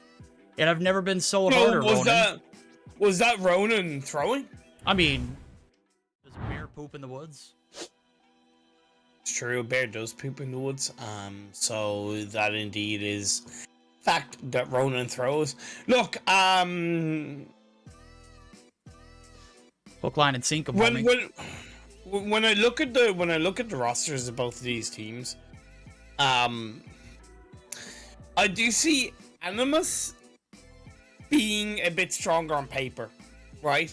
And I've never been sold harder, Ronan. Was that Ronan throwing? I mean, does a bear poop in the woods? It's true, a bear does poop in the woods. So that indeed is fact that Ronan throws. Look, hook, line, and sinker. When I look at the rosters of both of these teams, I do see Animus being a bit stronger on paper, right?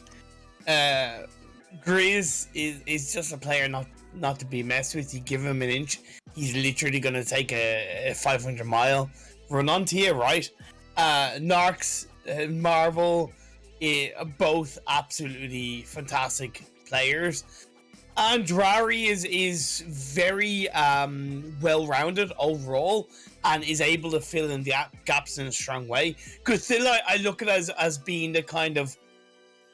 Grizz is just a player not to be messed with. You give him an inch, he's literally gonna take a 500-mile run onto you, right? Narcs, Marvel. Both absolutely fantastic players. Andrari is very well-rounded overall and is able to fill in the gaps in a strong way. Godzilla, I look at as being the kind of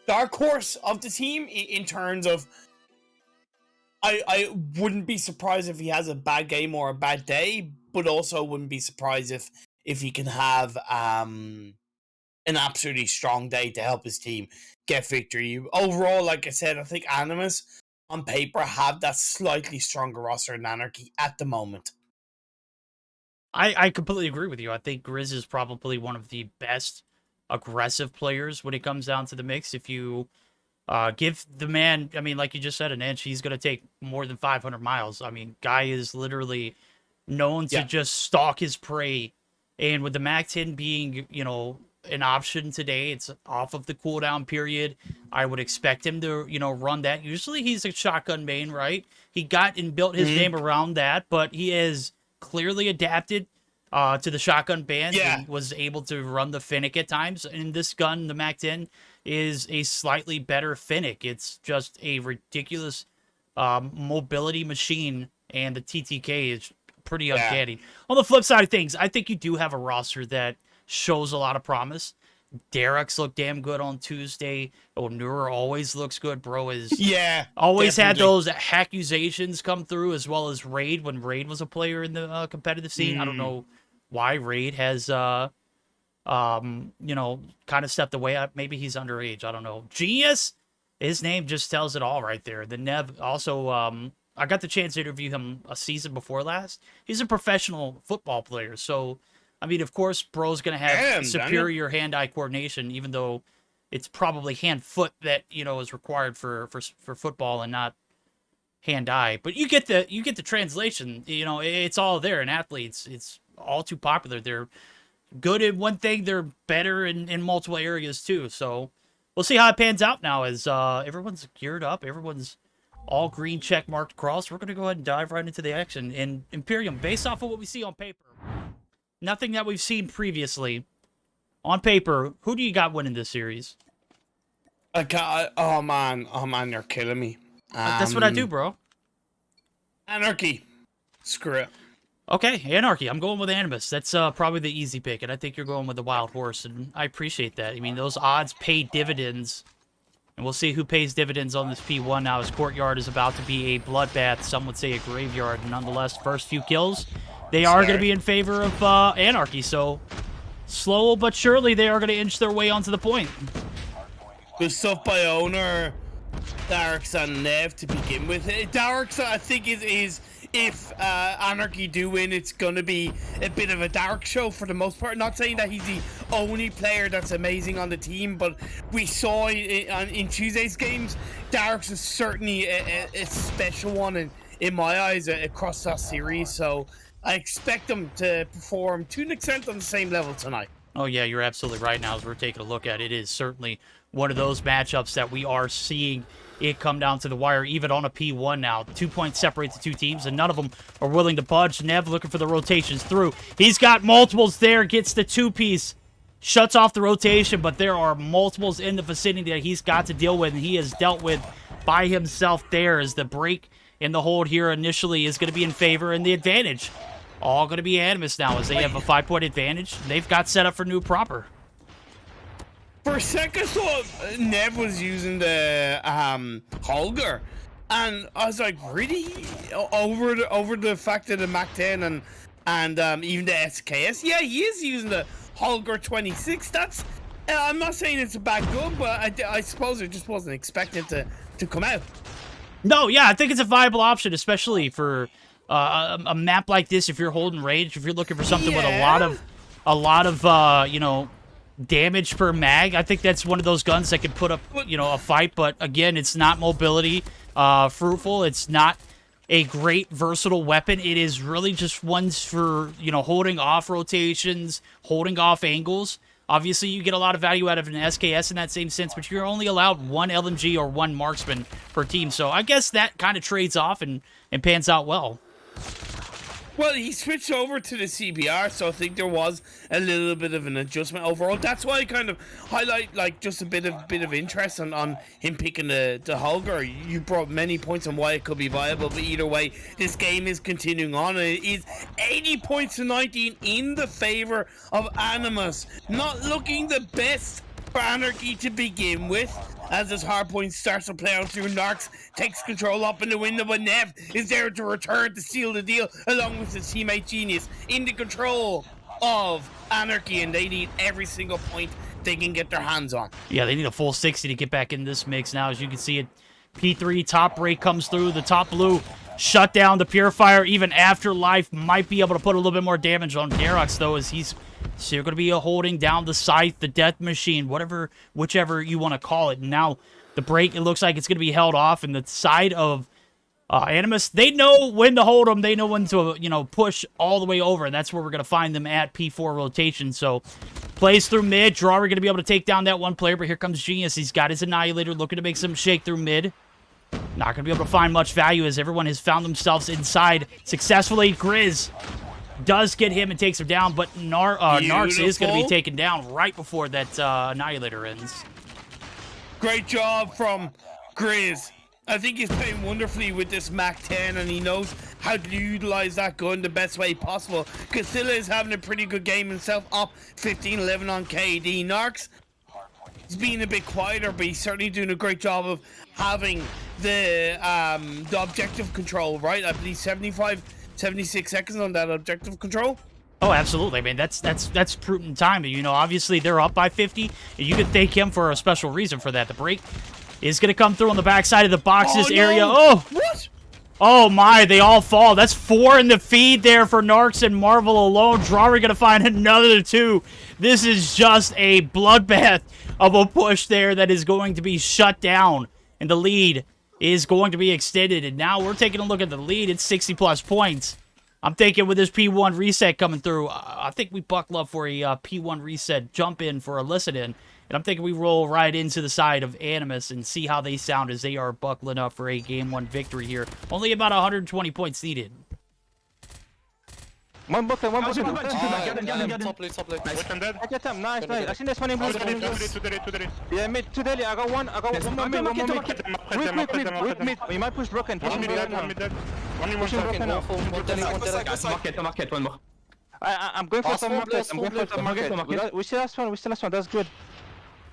dark horse of the team in terms of I wouldn't be surprised if he has a bad game or a bad day, but also wouldn't be surprised if he can have an absolutely strong day to help his team get victory. Overall, like I said, I think Animus on paper have that slightly stronger roster than Anarchy at the moment. I completely agree with you. I think Grizz is probably one of the best aggressive players when it comes down to the mix. If you give the man, I mean, like you just said, an inch, he's going to take more than 500 miles. I mean, guy is literally known to just stalk his prey. And with the MAC-10 being, you know, an option today, it's off of the cooldown period. I would expect him to, you know, run that. Usually he's a shotgun main, right? He got and built his game around that, but he has clearly adapted to the shotgun ban and was able to run the Finnick at times. And this gun, the MAC-10, is a slightly better Finnick. It's just a ridiculous mobility machine, and the TTK is pretty uncanny. On the flip side of things, I think you do have a roster that shows a lot of promise. Derek's looked damn good on Tuesday. Onura always looks good, bro. Always had those accusations come through, as well as Raid when Raid was a player in the competitive scene. I don't know why Raid has you know, kind of stepped away. Maybe he's underage. I don't know. Genius, his name just tells it all right there. The Nev also I got the chance to interview him a season before last. He's a professional football player, so I mean, of course, bro's going to have superior hand-eye coordination, even though it's probably hand-foot that, you know, is required for football and not hand-eye. But you get the translation. You know, it's all there in athletes. It's all too popular. They're good at one thing. They're better in multiple areas, too. So we'll see how it pans out now as everyone's geared up. Everyone's all green check marked across. We're going to go ahead and dive right into the action. And Imperium, based off of what we see on paper, nothing that we've seen previously. On paper, who do you got winning this series? Oh man, you're killing me. That's what I do, bro. Anarchy. Screw it. Okay, Anarchy. I'm going with Animus. That's probably the easy pick, and I think you're going with the Wild Horse, and I appreciate that. I mean, those odds pay dividends, and we'll see who pays dividends on this P1 now, as Courtyard is about to be a bloodbath. Some would say a graveyard. Nonetheless, first few kills, they are going to be in favor of Anarchy, so slow but surely they are going to inch their way onto the point. Good stuff by Owner, Darks, and Nev to begin with. Darks, I think, is if Anarchy do win, it's going to be a bit of a dark show for the most part. Not saying that he's the only player that's amazing on the team, but we saw in Tuesday's games, Darks is certainly a special one in my eyes across that series. So I expect them to perform to an extent on the same level tonight. Oh, yeah, you're absolutely right. Now, as we're taking a look at it, is certainly one of those matchups that we are seeing it come down to the wire, even on a P1 now. 2 points separate the two teams, and none of them are willing to budge. Nev looking for the rotations through. He's got multiples there, gets the two-piece, shuts off the rotation, but there are multiples in the vicinity that he's got to deal with, and he has dealt with by himself there, as the break in the hold here initially is going to be in favor, and the advantage all going to be Animus now, as they have a 5-point advantage. They've got set up for new proper. For a second, I thought Nev was using the Holger, and I was like, really? Over the fact of the Mac 10 and even the SKS? Yeah, he is using the Holger 26. That's I'm not saying it's a bad gun, but I suppose it just wasn't expected to come out. No, yeah, I think it's a viable option, especially for a map like this. If you're holding range, if you're looking for something with a lot of you know, damage per mag, I think that's one of those guns that could put up, you know, a fight. But again, it's not mobility fruitful. It's not a great versatile weapon. It is really just ones for, you know, holding off rotations, holding off angles. Obviously, you get a lot of value out of an SKS in that same sense, but you're only allowed one LMG or one marksman per team. So I guess that kind of trades off and pans out well. Well, he switched over to the CBR, so I think there was a little bit of an adjustment overall. That's why I kind of highlight, like, just a bit of interest on him picking the Holger. You brought many points on why it could be viable, but either way, this game is continuing on. It is 80 points to 19 in the favor of Animus. Not looking the best for Anarchy to begin with, as this Hardpoint starts to play out through. Narcs takes control up in the window, but Nev is there to return to seal the deal, along with his teammate Genius, in the control of Anarchy, and they need every single point they can get their hands on. Yeah, they need a full 60 to get back in this mix now. As you can see it, P3 top break comes through. The top blue shut down the Purifier. Even Afterlife might be able to put a little bit more damage on Garox, though, as he's still going to be holding down the Scythe, the Death Machine, whichever you want to call it. And now the break, it looks like it's going to be held off. And the side of Animus, they know when to hold them. They know when to, you know, push all the way over. And that's where we're going to find them at P4 rotation. So plays through mid. Drawer going to be able to take down that one player. But here comes Genius. He's got his Annihilator looking to make some shake through mid. Not going to be able to find much value, as everyone has found themselves inside successfully. Grizz does get him and takes him down, but Narcs is going to be taken down right before that Annihilator ends. Great job from Grizz. I think he's playing wonderfully with this Mac 10, and he knows how to utilize that gun the best way possible. Casilla is having a pretty good game himself, up 15-11 on KD. Narcs, he's being a bit quieter, but he's certainly doing a great job of having the objective control, right? I believe 76 seconds on that objective control. Oh, absolutely. I mean, that's prudent time. You know, obviously they're up by 50, and you could thank him for a special reason for that. The break is going to come through on the backside of the boxes area. Oh! What? Oh my, they all fall. That's 4 in the feed there for Narcs and Marvel alone. Drawer going to find another 2. This is just a bloodbath of a push there that is going to be shut down, and the lead is going to be extended. And now we're taking a look at the lead. It's 60-plus points. I'm thinking with this P1 reset coming through, I think we buckle up for a P1 reset jump in for a listen in. And I'm thinking we roll right into the side of Animus and see how they sound as they are buckling up for a Game 1 victory here. Only about 120 points needed. One broken. Top lane, Top lane. Nice. I get him. Nice. I think there's one in blue. Yeah, mid. Two daily. I got one. One more mid. Mid. You might push broken. Push mid. Market, one more. I'm going for some market. We still last one. That's good.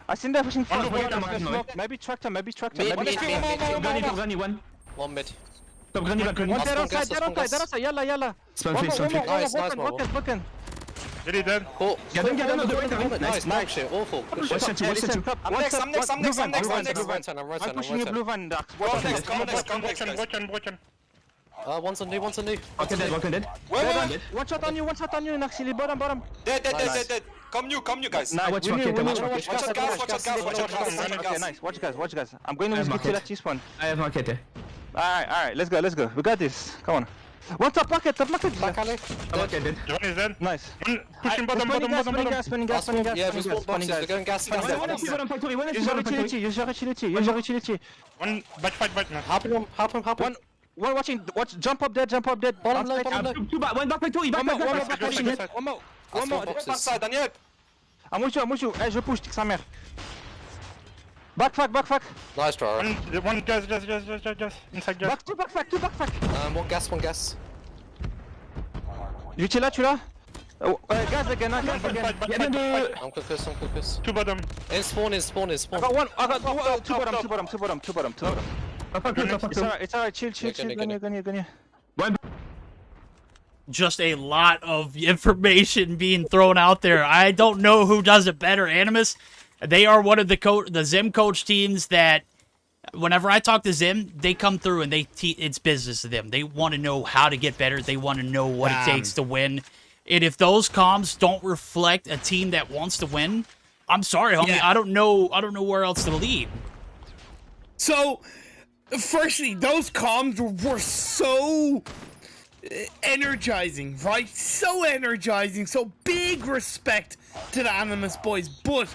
I think they're pushing front. Maybe tractor. Top granny, one. One mid. Top granny, one. One dead outside. Yalla. Spawn fake. Nice. Broken. Cool. Get him. Nice. Shit. Awful. Good shit. Watch that. I'm next. I'm pushing you blue van. Come next. One's on new. Okay, dead. One shot on you, actually. Bottom. Dead. Come you guys. Watch market. Watch out gas. Okay, nice. Watch guys. I'm going to use market. that T-spawn. I have market. Alright, let's go. We got this. Come on. One top market. Back alley. Market dead. Nice. Pushing bottom. Spinning gas. Yeah, we spawn boxes. They're going gas. Use your utility. One fight now. Hop him. One watching. Jump up dead. Bottom left. One back by two. One more. Backside, Daniel. I'm with you. Hey, je push, sa mère. Backfuck. Nice draw. One gas. Inside gas. Backfuck. One gas. Tu es là? Gas again. I'm cookus. Two bottom. In spawn. I got two bottom. It's alright, chill. Gonna. Just a lot of information being thrown out there. I don't know who does it better. Animus, they are one of the Zim coach teams that whenever I talk to Zim, they come through and it's business to them. They want to know how to get better. They want to know what it takes to win. And if those comms don't reflect a team that wants to win, I'm sorry, homie. Yeah. I don't know where else to lead. So, firstly, those comms were so energizing, right? So energizing. So big respect to the Animus boys. But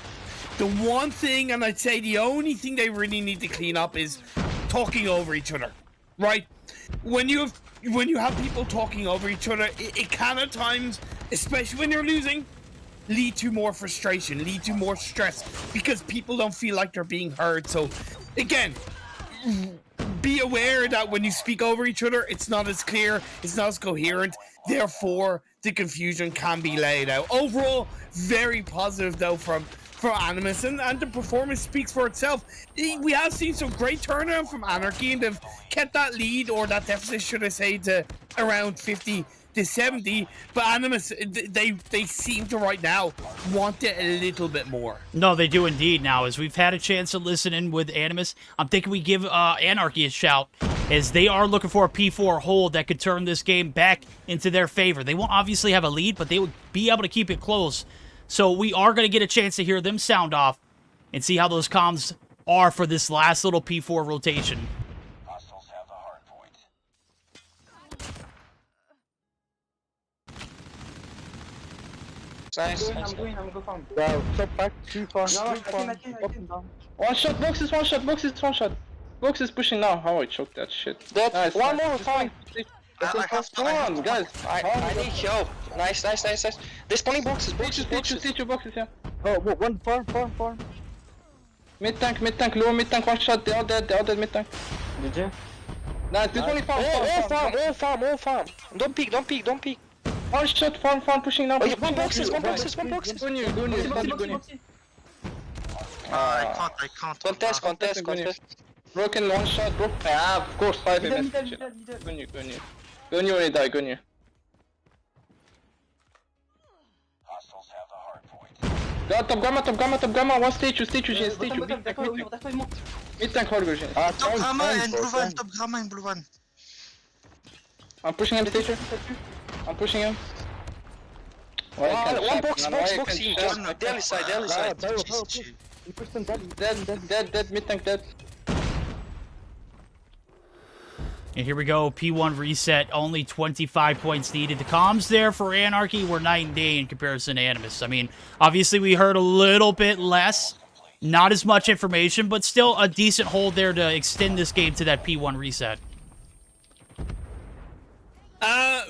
the one thing, and I'd say the only thing they really need to clean up is talking over each other, right? When you have people talking over each other, it can at times, especially when you're losing, lead to more frustration, lead to more stress, because people don't feel like they're being heard. So again, be aware that when you speak over each other, it's not as clear, it's not as coherent, therefore the confusion can be laid out. Overall, very positive though from Animus, and the performance speaks for itself. We have seen some great turnaround from Anarchy, and they've kept that lead, or that deficit should I say, to around 50 to 70, but Animus, they seem to right now want it a little bit more. No, they do indeed now. As we've had a chance to listen in with Animus, I'm thinking we give Anarchy a shout, as they are looking for a P4 hold that could turn this game back into their favor. They won't obviously have a lead, but they would be able to keep it close. So we are going to get a chance to hear them sound off and see how those comms are for this last little P4 rotation. Hostiles have the hard point. Nice. I'm going farm. Wow, top back, too far. One shot, box is one shot. Box is pushing now. How I choked that shit. Nice. One more, fine. Come on, guys. I need help. Nice. They're spawning boxes, yeah. Oh, one farm. Mid tank, lower mid tank, one shot, they all dead mid tank. Did you? Nah, this only farm. All farm. Don't peek. One shot, farm, pushing now. One boxes. Go near. I can't. Contest. Broken, one shot, broke. Ah, of course, 5 MS. Go near. Go near when you die, go near. Hostiles have the hard point. Top gamma, one stage, mid tank, hard version. Top gamma and blue one. I'm pushing him, stage. I'm pushing him. One box in, just daily side. Dead, mid tank dead. And here we go, P1 reset, only 25 points needed. The comms there for Anarchy were night and day in comparison to Animus. I mean, obviously we heard a little bit less, not as much information, but still a decent hold there to extend this game to that P1 reset.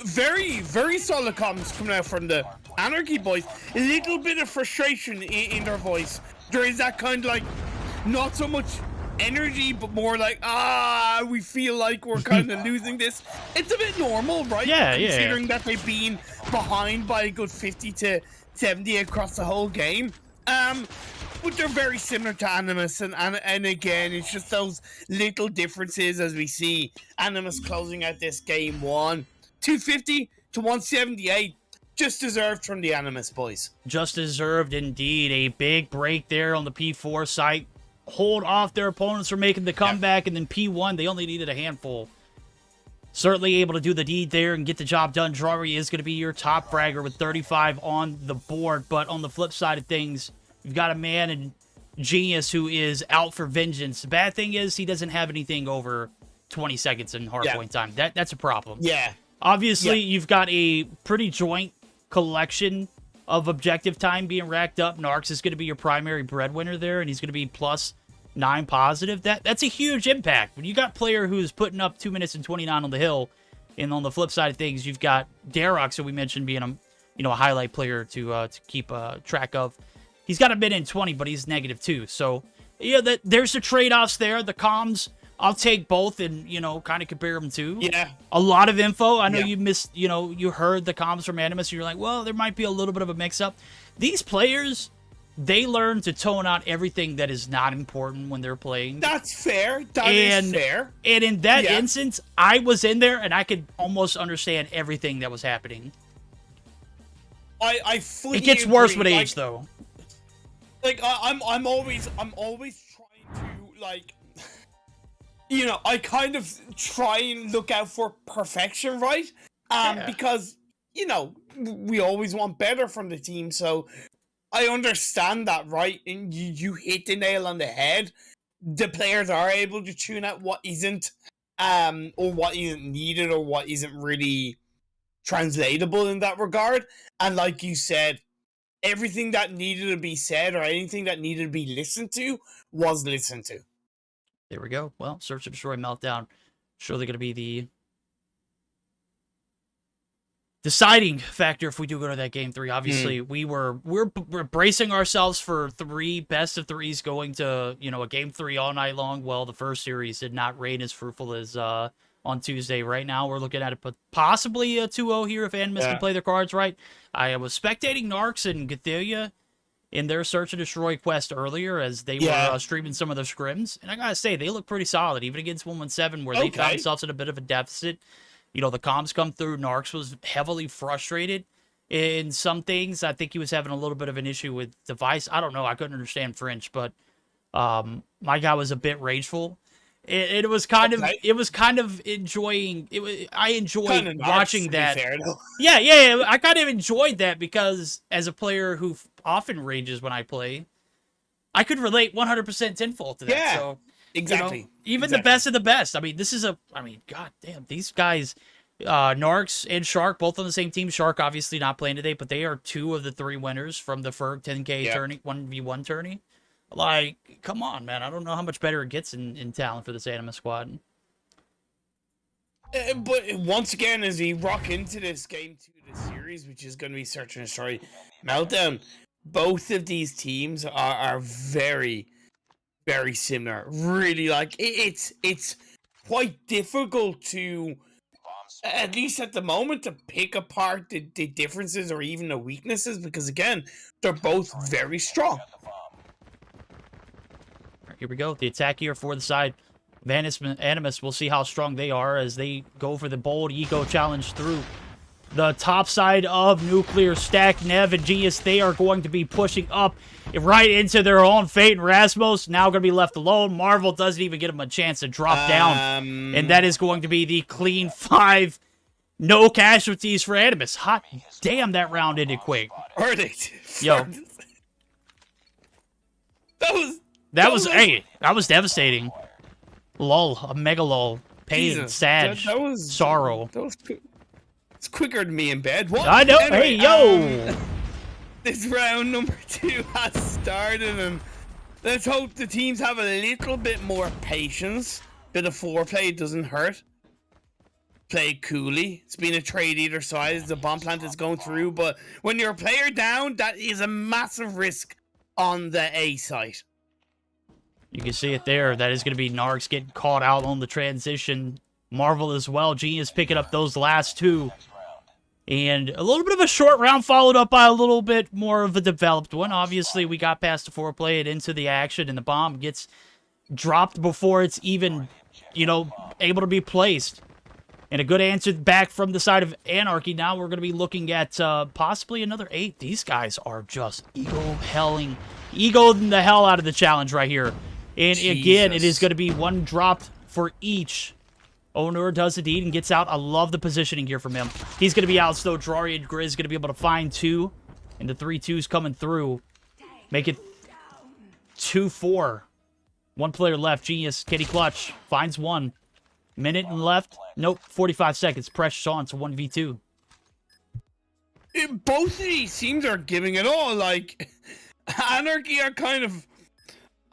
very, very solid comments coming out from the Anarchy boys. A little bit of frustration in their voice. There is that kind of like, not so much energy, but more like, we feel like we're kind of losing this. It's a bit normal, right? Yeah, Considering that they've been behind by a good 50 to 70 across the whole game. But they're very similar to Animus, and again, it's just those little differences as we see Animus closing out this game 1. 250 to 178. Just deserved from the Animus boys. Just deserved indeed. A big break there on the P4 site. Hold off their opponents from making the comeback, and then P1, they only needed a handful. Certainly able to do the deed there and get the job done. Drury is going to be your top fragger with 35 on the board, but on the flip side of things, you've got a man in Genius who is out for vengeance. The bad thing is he doesn't have anything over 20 seconds in hardpoint time. That's a problem. Yeah. Obviously, you've got a pretty joint collection of objective time being racked up. Narcs is going to be your primary breadwinner there, and he's going to be +9 positive. That's a huge impact. When you got player who's putting up 2 minutes and 29 on the hill, and on the flip side of things, you've got Darox, who we mentioned being a highlight player to keep track of. He's got a minute and 20, but he's -2. So, yeah, there's the trade-offs there. The comms, I'll take both and, kind of compare them to. Yeah. A lot of info. I know you missed, you heard the comms from Animus, and you're like, well, there might be a little bit of a mix-up. These players, they learn to tone out everything that is not important when they're playing. That's fair. That is fair. And in that instance, I was in there, and I could almost understand everything that was happening. I fully It gets worse with age, though. Like I'm always trying to like, I kind of try and look out for perfection, right? Because we always want better from the team, so I understand that, right? And you hit the nail on the head. The players are able to tune out what isn't, or what isn't needed, or what isn't really translatable in that regard. And like you said, everything that needed to be said or anything that needed to be listened to was listened to. There we go. Well, Search and Destroy Meltdown. Surely going to be the deciding factor if we do go to that game 3. Obviously, we're bracing ourselves for 3 best of 3s going to, a game 3 all night long. Well, the first series did not rain as fruitful as on Tuesday. Right now, we're looking at it, but possibly a 2-0 here if Animus can play their cards right. I was spectating Narcs and Gathelia in their Search and Destroy quest earlier as they were streaming some of the scrims, and I gotta say, they look pretty solid, even against 117, where they found themselves in a bit of a deficit. The comms come through. Narcs was heavily frustrated in some things. I think he was having a little bit of an issue with device. I don't know. I couldn't understand French, but my guy was a bit rageful. It was kind of enjoying it. I enjoyed watching that. Yeah. I kind of enjoyed that because as a player who often rages when I play, I could relate 100% tenfold to that. Yeah, so, exactly. Even the best of the best. I mean, god damn, these guys, Narcs and Shark, both on the same team. Shark obviously not playing today, but they are 2 of the 3 winners from the Ferg 10K tourney, 1v1 tourney. Like, come on, man. I don't know how much better it gets in talent for this Animus squad. But once again, as we rock into this game 2 of the series, which is going to be Search and Destroy Meltdown, both of these teams are very, very similar. Really, like, it's quite difficult to, at least at the moment, to pick apart the differences or even the weaknesses, because, again, they're both very strong. Here we go. The attack here for the side of Animus. We'll see how strong they are as they go for the bold eco challenge through the top side of Nuclear. Stack, Nev, and Genius, they are going to be pushing up right into their own fate. And Rasmus now going to be left alone. Marvel doesn't even get him a chance to drop down. And that is going to be the clean 5. No casualties for Animus. Hot damn, that round ended quick. Verdict. Yo. That was devastating. Lol, a mega lol. Pain, sad, sorrow. It's quicker than me in bed. What? I know. Anyway, hey, yo. This round number 2 has started, and let's hope the teams have a little bit more patience. Bit of foreplay doesn't hurt. play it coolly. It's been a trade either side as the bomb plant is going through, but when you're a player down, that is a massive risk on the A side. You can see it there. That is going to be Narcs getting caught out on the transition. Marvel as well. Genius picking up those last two. And a little bit of a short round followed up by a little bit more of a developed one. Obviously, we got past the foreplay and into the action, and the bomb gets dropped before it's even, you know, able to be placed. And a good answer back from the side of Anarchy. Now we're going to be looking at possibly another 8. These guys are just egoing the hell out of the challenge right here. And again, it is going to be one drop for each. Onur does the deed and gets out. I love the positioning here from him. He's going to be out, so Drari and Grizz going to be able to find 2. And the 3-2s coming through. Make it 2-4. 1 player left. Genius. Kitty Clutch finds 1. Minute and left. Nope. 45 seconds. Pressure on to 1v2. Both of these teams are giving it all. Like, Anarchy are kind of...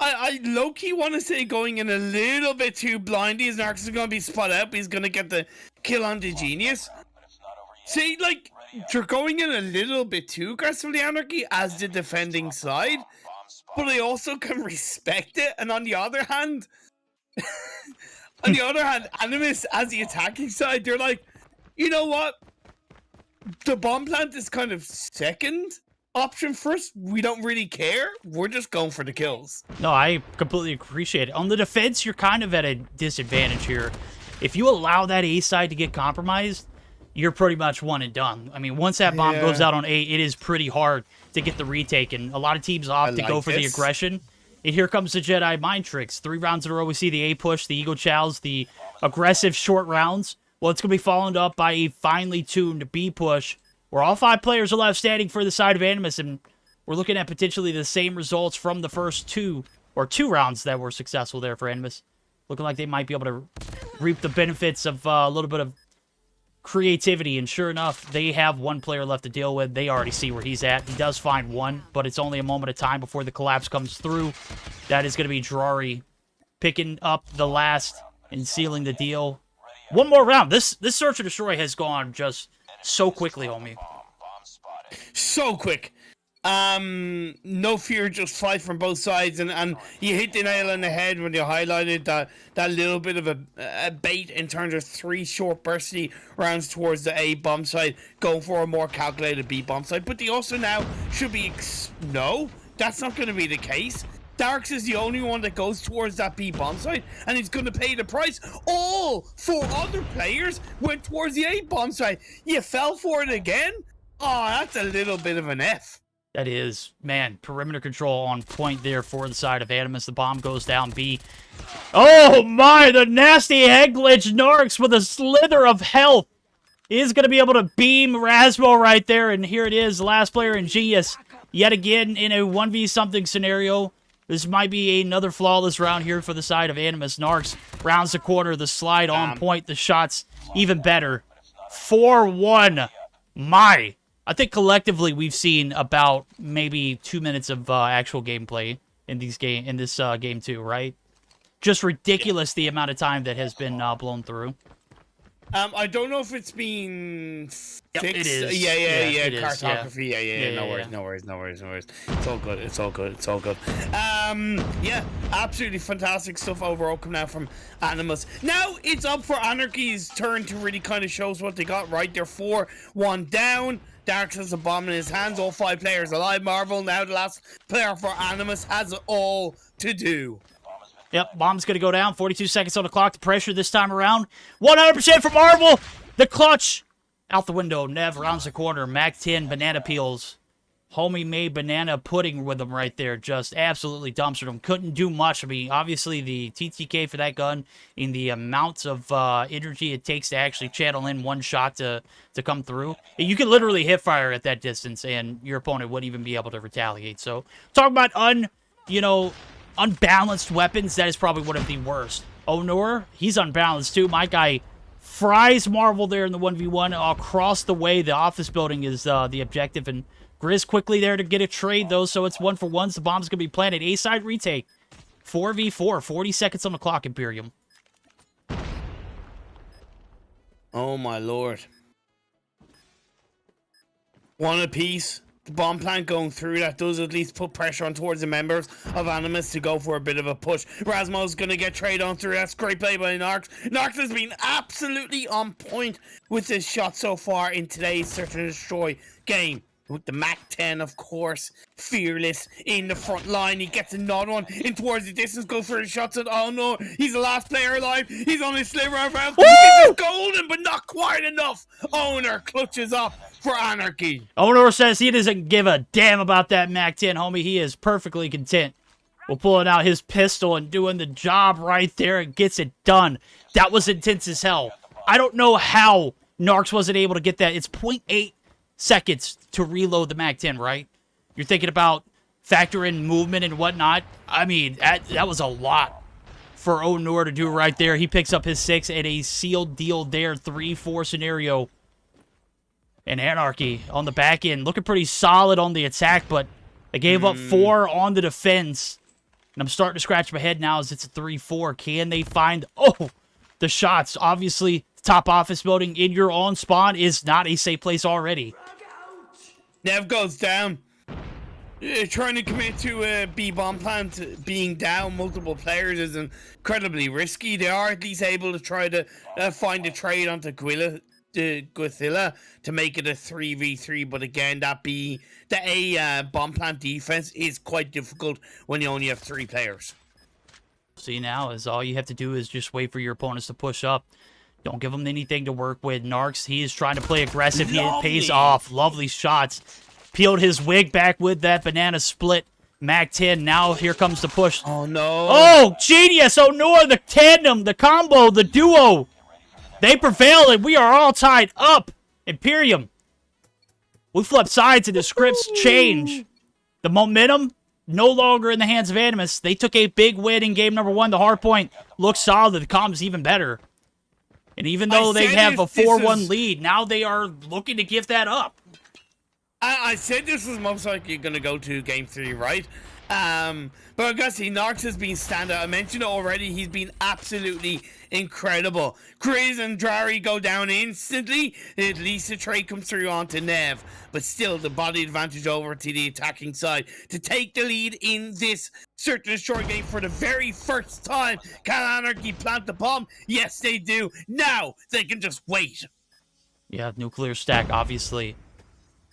I low-key want to say going in a little bit too blindy. His Narcs is going to be spot out, but he's going to get the kill on the Genius. See, like, you're going in a little bit too aggressively, Anarchy, as the defending side. But I also can respect it. And on the other hand... Animus, as the attacking side, they're like, you know what? The bomb plant is kind of second option first. We don't really care. We're just going for the kills. No, I completely appreciate it. On the defense, you're kind of at a disadvantage here. If you allow that A side to get compromised, you're pretty much one and done. I mean, once that bomb goes out on A, it is pretty hard to get the retake, and a lot of teams opt to go for the aggression. And here comes the Jedi mind tricks. 3 rounds in a row, we see the A push, the Ego Chows, the aggressive short rounds. Well, it's going to be followed up by a finely tuned B push, where all 5 players are left standing for the side of Animus, and we're looking at potentially the same results from the first 2 rounds that were successful there for Animus. Looking like they might be able to reap the benefits of a little bit of creativity, and sure enough, they have 1 player left to deal with. They already see where he's at. He does find 1, but it's only a moment of time before the collapse comes through. That is going to be Drari picking up the last and sealing the deal. 1 more round. This Search and Destroy has gone just so quickly, homie. So quick. No fear, just fight from both sides, and you hit the nail on the head when you highlighted that little bit of a bait in terms of 3 short bursty rounds towards the A bomb side, going for a more calculated B bomb side. But they also now should be no, that's not going to be the case. Darks is the only one that goes towards that B bomb side, and he's going to pay the price. All 4 other players went towards the A bomb side. You fell for it again? Oh, that's a little bit of an F. That is, man, perimeter control on point there for the side of Animus. The bomb goes down B. Oh my, the nasty head glitch. Narcs with a slither of health is going to be able to beam Rasmo right there, and here it is, the last player in Genius. Yet again in a 1v-something scenario. This might be another flawless round here for the side of Animus. Narcs rounds the corner, the slide on point, the shots even better. 4-1. My. I think collectively we've seen about maybe 2 minutes of actual gameplay in this game too, right? Just ridiculous the amount of time that has been blown through. I don't know if it's been fixed. Yep, it is. Yeah. Cartography. Yeah. No worries. It's all good. Yeah, absolutely fantastic stuff overall coming out from Animus. Now it's up for Anarchy's turn to really kind of show us what they got right. They're 4-1 down. Darks has a bomb in his hands. All 5 players alive. Marvel, now the last player for Animus, has it all to do. Yep, bomb's going to go down. 42 seconds on the clock. The pressure this time around. 100% for Marvel. The clutch. Out the window. Nev rounds the corner. Mac 10, banana peels. Homie made banana pudding with him right there. Just absolutely dumpstered him. Couldn't do much. I mean, obviously the TTK for that gun and the amount of energy it takes to actually channel in 1 shot to come through. You can literally hip fire at that distance and your opponent wouldn't even be able to retaliate. So, talking about unbalanced weapons, that is probably one of the worst. Onur, he's unbalanced too. My guy fries Marvel there in the 1v1. Across the way, the office building is the objective, and Grizz quickly there to get a trade, though, so it's 1-for-1. The bomb's going to be planted. A-side retake. 4v4. 40 seconds on the clock, Imperium. Oh my lord. One apiece. The bomb plant going through, that does at least put pressure on towards the members of Animus to go for a bit of a push. Rasmo's gonna get trade on through. That's great play by Narcs. Narcs has been absolutely on point with this shot so far in today's Search and Destroy game. With the Mac 10, of course, fearless in the front line. He gets another one in towards the distance, goes for the shots. And oh no, he's the last player alive. He's on his sliver of health. He's golden, but not quite enough. Owner clutches up for Anarchy. Owner says he doesn't give a damn about that Mac 10, homie. He is perfectly content with pulling out his pistol and doing the job right there and gets it done. That was intense as hell. I don't know how Narcs wasn't able to get that. It's 0.8 seconds to reload the Mac 10, right? You're thinking about factor in movement and whatnot. I mean, that was a lot for Onur to do right there. He picks up his 6 and a sealed deal there, 3-4 scenario. And Anarchy on the back end, looking pretty solid on the attack, but they gave up 4 on the defense. And I'm starting to scratch my head now as it's a 3-4. Can they find, the shots? Obviously, top office building in your own spawn is not a safe place already. Nev goes down. Trying to commit to a B-bomb plant, being down multiple players is incredibly risky. They are at least able to try to find a trade onto Guithilla to make it a 3v3, but again, the bomb plant defense is quite difficult when you only have 3 players. See, now is all you have to do is just wait for your opponents to push up. Don't give him anything to work with. Narcs, he is trying to play aggressive. He pays off. Lovely shots. Peeled his wig back with that banana split. Mac 10, now here comes the push. Oh, no. Oh, genius. Oh, no, the tandem, the combo, the duo. They prevail, and we are all tied up. Imperium. We flip sides, and the scripts change. The momentum, no longer in the hands of Animus. They took a big win in game number 1. The hardpoint looks solid. The comms even better. And even though they have a 4-1 lead, now they are looking to give that up. I said this was most likely going to go to game 3, right? But I guess Narcs has been standout. I mentioned it already. He's been absolutely incredible. Grizz and Drari go down instantly. At least a trade comes through onto Nev. But still, the body advantage over to the attacking side to take the lead in this Search and Destroy game for the very first time. Can Anarchy plant the bomb? Yes, they do. Now they can just wait. Yeah, nuclear stack, obviously.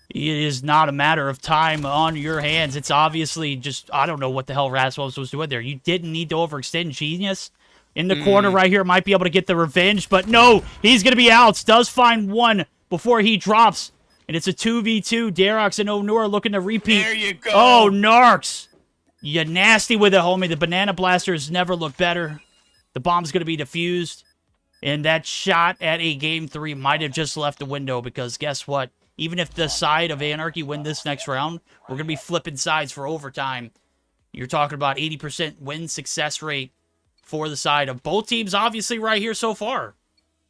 It is not a matter of time on your hands. It's obviously just, I don't know what the hell Rasmus was doing there. You didn't need to overextend. Genius in the corner right here might be able to get the revenge, but no, he's going to be out. Does find one before he drops, and it's a 2v2. Darox and Onur looking to repeat. There you go. Oh, Narcs. You nasty with it, homie. The banana blasters never look better. The bomb's going to be defused, and that shot at a game 3 might have just left the window because guess what? Even if the side of Anarchy win this next round, we're going to be flipping sides for overtime. You're talking about 80% win success rate for the side of both teams, obviously, right here so far.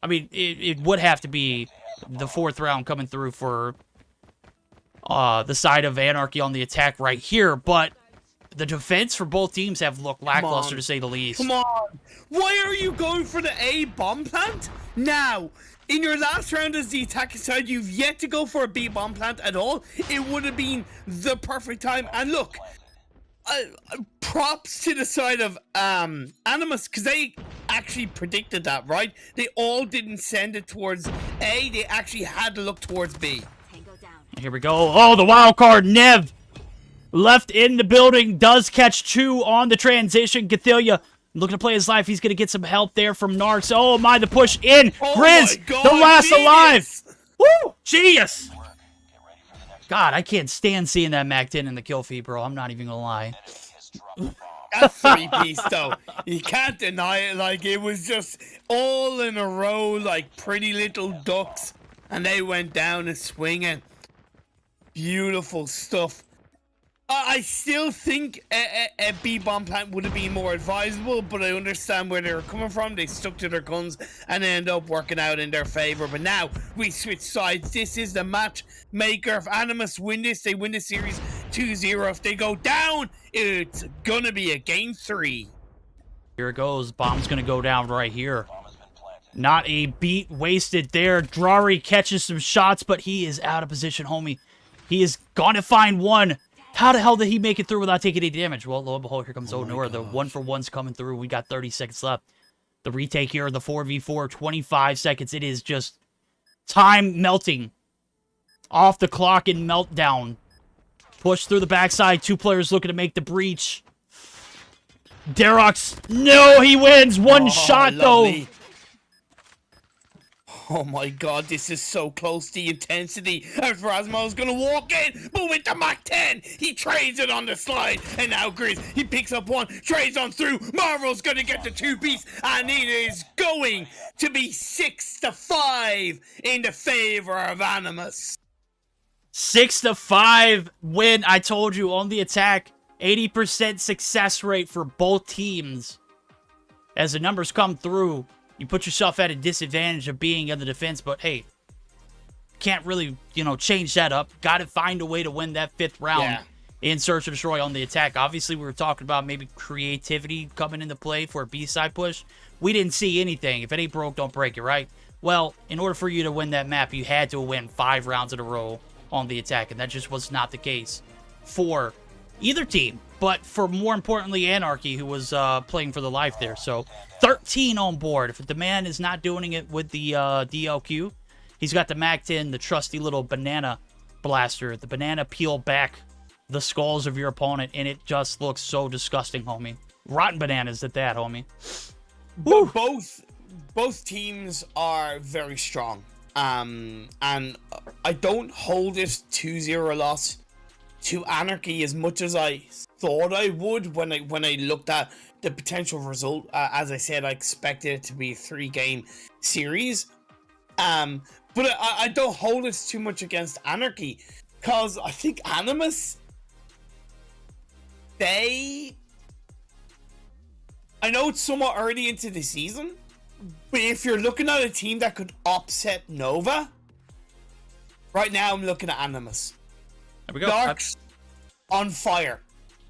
I mean, it would have to be the 4th round coming through for the side of Anarchy on the attack right here, but the defense for both teams have looked lackluster, to say the least. Come on. Why are you going for the A bomb plant? Now, in your last round as the attacking side, you've yet to go for a B bomb plant at all. It would have been the perfect time. And look, props to the side of Animus, because they actually predicted that, right? They all didn't send it towards A. They actually had to look towards B. Here we go. Oh, the wild card, Nev. Left in the building, does catch Chu on the transition. Gathelia looking to play his life. He's going to get some help there from Narcs. Oh, my, the push in. Grizz, the last alive. Woo, genius. God, I can't stand seeing that Mac 10 in the kill feed, bro. I'm not even going to lie. That 3-piece, though. You can't deny it. Like, it was just all in a row, like pretty little ducks. And they went down and swinging. Beautiful stuff. I still think a B-bomb plant would have been more advisable, but I understand where they were coming from. They stuck to their guns and ended up working out in their favor. But now we switch sides. This is the match maker. If Animus win this, they win the series 2-0. If they go down, it's gonna be a game 3. Here it goes. Bomb's gonna go down right here. Not a beat wasted there. Drari catches some shots, but he is out of position, homie. He is gonna find one. How the hell did he make it through without taking any damage? Well, lo and behold, here comes Onur. The 1-for-1's coming through. We got 30 seconds left. The retake here, the 4v4, 25 seconds. It is just time melting off the clock in meltdown. Push through the backside. 2 players looking to make the breach. Derox, no, he wins. One shot, lovely. though. Oh my god, this is so close, the intensity. As Rasmo's gonna walk in, but with the Mach 10, he trades it on the slide. And now Grizz, he picks up one, trades on through. Marvel's gonna get the 2-piece, and it is going to be 6-5 in the favor of Animus. 6-5 win. I told you, on the attack. 80% success rate for both teams. As the numbers come through, you put yourself at a disadvantage of being in the defense, but hey, can't really, change that up. Got to find a way to win that 5th round in Search and Destroy on the attack. Obviously, we were talking about maybe creativity coming into play for a B-side push. We didn't see anything. If it ain't broke, don't break it, right? Well, in order for you to win that map, you had to win 5 rounds in a row on the attack, and that just was not the case for either team, but for more importantly Anarchy, who was playing for the life there. So 13 on board. If the man is not doing it with the DLQ, he's got the Mach 10, the trusty little banana blaster. The banana peel back the skulls of your opponent, and it just looks so disgusting, homie. Rotten bananas at that, homie. But both teams are very strong. And I don't hold this 2-0 loss to Anarchy as much as I thought I would when I looked at the potential result. As I said, I expected it to be a 3-game series. But I don't hold it too much against Anarchy, because I think Animus, I know it's somewhat early into the season, but if you're looking at a team that could upset Nova, right now I'm looking at Animus. There we go. Darks on fire.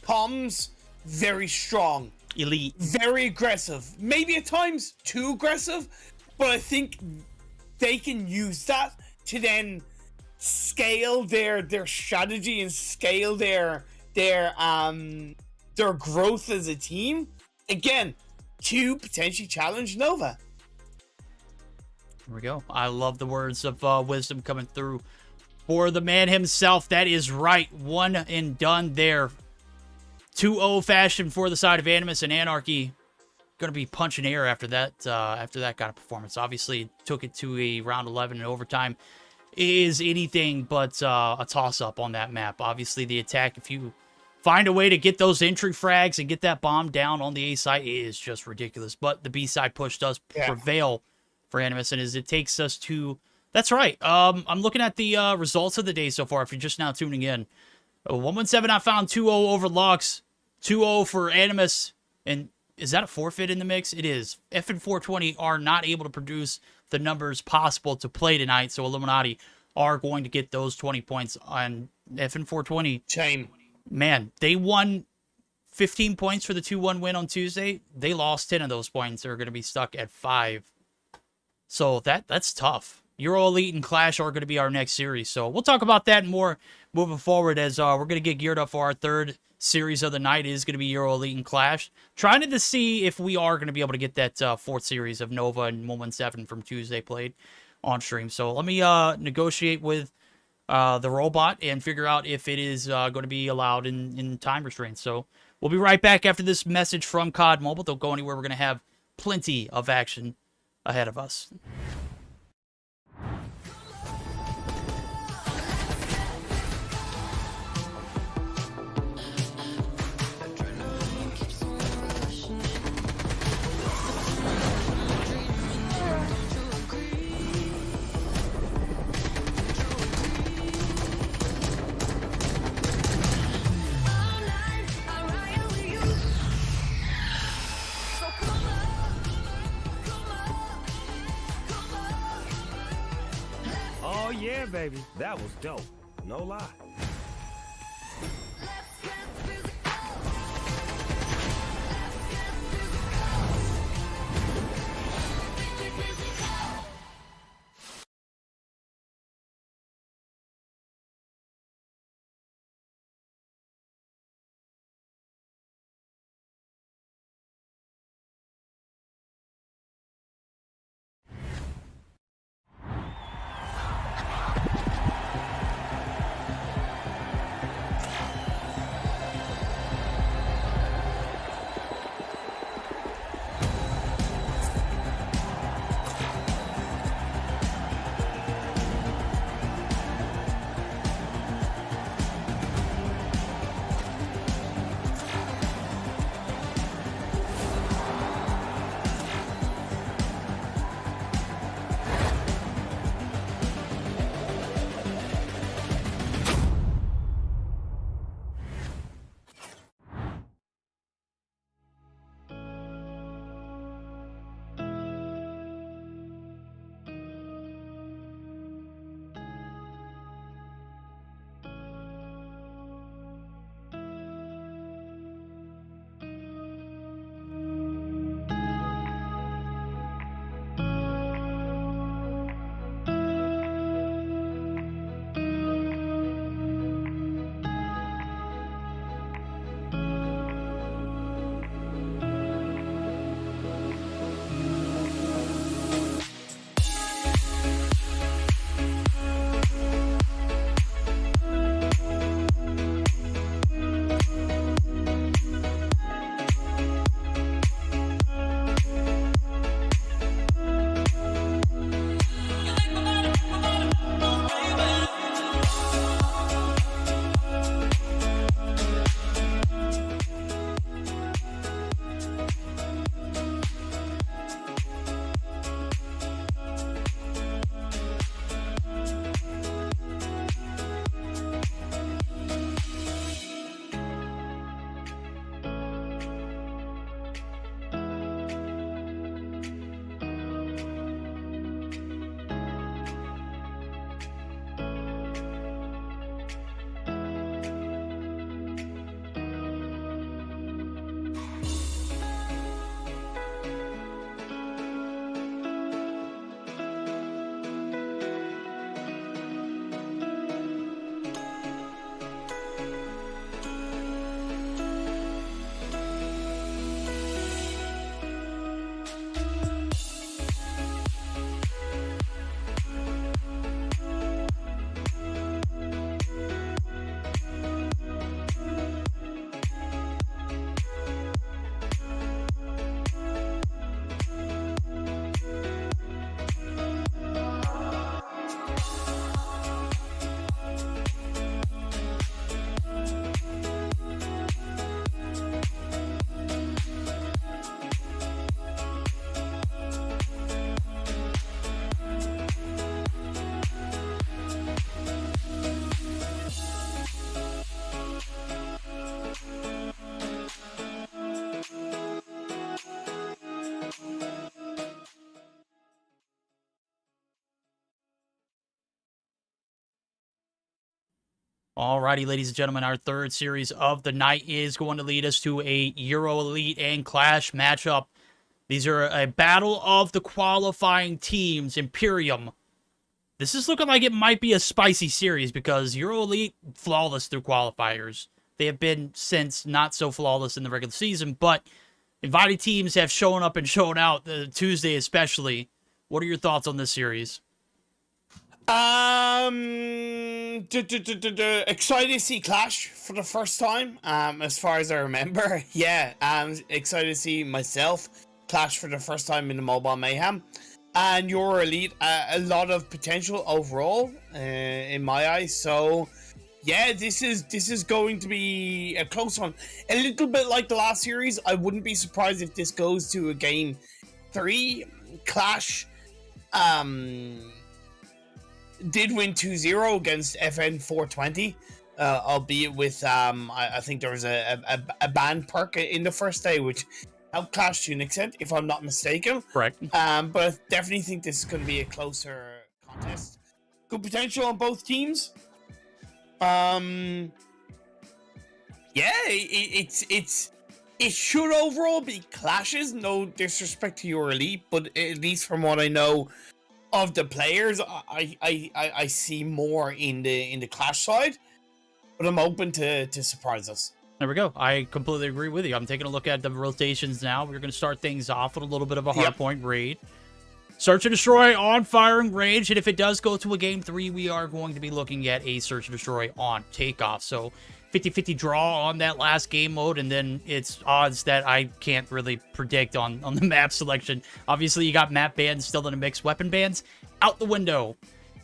Comms very strong. Elite. Very aggressive. Maybe at times too aggressive, but I think they can use that to then scale their strategy and scale their growth as a team. Again, to potentially challenge Nova. Here we go. I love the words of wisdom coming through for the man himself. That is right. One and done there. 2-0 fashion for the side of Animus, and Anarchy going to be punching air after that kind of performance. Obviously, took it to a round 11 in overtime. Is anything but a toss-up on that map. Obviously, the attack, if you find a way to get those entry frags and get that bomb down on the A side, is just ridiculous. But the B side push does prevail for Animus, and as it takes us to... That's right. I'm looking at the results of the day so far, if you're just now tuning in. 117 not found, 2-0 over Lux, 2-0 for Animus, and is that a forfeit in the mix? It is. F and 420 are not able to produce the numbers possible to play tonight, so Illuminati are going to get those 20 points on F and 420. Shame. Man, they won 15 points for the 2-1 win on Tuesday. They lost 10 of those points. They're going to be stuck at 5. So that's tough. EuroElite and Qlash are going to be our next series. So we'll talk about that and more moving forward as we're going to get geared up for our 3rd series of the night. It is going to be EuroElite and Qlash. Trying to see if we are going to be able to get that 4th series of Nova and 117 from Tuesday played on stream. So let me negotiate with the robot and figure out if it is going to be allowed in time restraints. So we'll be right back after this message from COD Mobile. Don't go anywhere. We're going to have plenty of action ahead of us. Oh yeah, baby. That was dope. No lie. Alrighty, ladies and gentlemen, our third series of the night is going to lead us to a EuroElite and Qlash matchup. These are a battle of the qualifying teams. Imperium. This is looking like it might be a spicy series because EuroElite flawless through qualifiers. They have been since not so flawless in the regular season, but invited teams have shown up and shown out, Tuesday especially. What are your thoughts on this series? Excited to see Qlash for the first time, as far as I remember. Yeah, excited to see myself Qlash for the first time in the Mobile Mayhem. And EuroElite, a lot of potential overall, in my eyes. So, yeah, this is going to be a close one. A little bit like the last series. I wouldn't be surprised if this goes to a game 3. Qlash, did win 2-0 against FN 420, albeit with I think there was a ban perk in the first day, which helped Qlash to an extent, if I'm not mistaken. Correct. But I definitely think this is going to be a closer contest. Good potential on both teams. Yeah, it should overall be clashes. No disrespect to EuroElite, but at least from what I know of the players, I see more in the Qlash side, but I'm open to surprise us. There we go. I completely agree with you. I'm taking a look at the rotations now. We're going to start things off with a little bit of a hardpoint raid. Search and destroy on firing range, and if it does go to a game 3, we are going to be looking at a search and destroy on takeoff. So 50-50 draw on that last game mode, and then it's odds that I can't really predict on the map selection. Obviously, you got map bans still in the mix. Weapon bans out the window.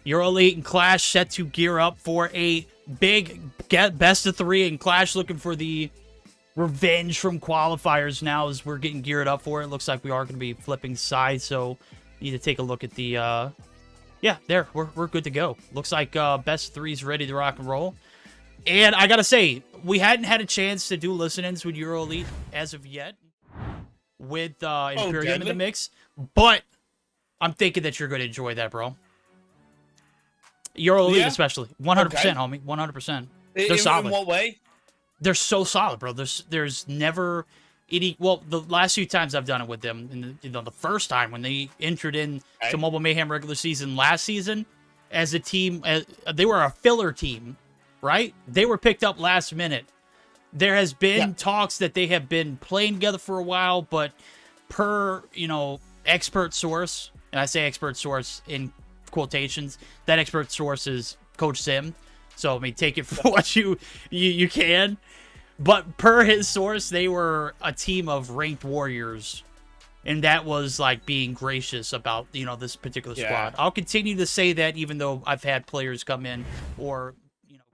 EuroElite and Qlash set to gear up for a big best of 3, and Qlash looking for the revenge from qualifiers now as we're getting geared up for it. Looks like we are going to be flipping sides, so need to take a look at the... yeah, there. We're good to go. Looks like best 3's ready to rock and roll. And I gotta say, we hadn't had a chance to do listen-ins with EuroElite as of yet, with Imperium in the mix, but I'm thinking that you're going to enjoy that, bro. EuroElite especially. 100%, homie. 100%. They're solid. In what way? They're so solid, bro. There's never any... Well, the last few times I've done it with them, the first time when they entered in to Mobile Mayhem regular season last season, as a team, they were a filler team. Right? They were picked up last minute. There has been talks that they have been playing together for a while, but per, expert source, and I say expert source in quotations, that expert source is Coach Sim. So, I mean, take it for what you can. But per his source, they were a team of ranked warriors. And that was, like, being gracious about, this particular squad. I'll continue to say that even though I've had players come in or...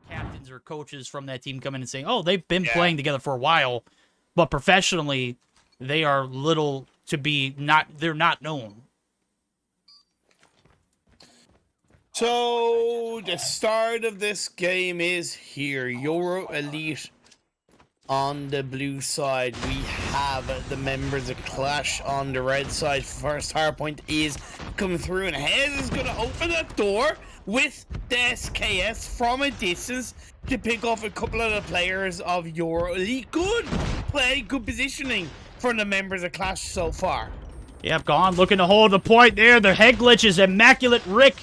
captains or coaches from that team come in and say, oh, they've been playing together for a while, but professionally, they are little to be they're not known. So, the start of this game is here. EuroElite on the blue side. We have the members of Qlash on the red side. First Hardpoint is coming through, and Hez is going to open that door with the SKS from a distance to pick off a couple of the players of EuroElite. Good play, good positioning from the members of Qlash so far. Yep, gone, looking to hold the point there. The head glitch is immaculate. Rick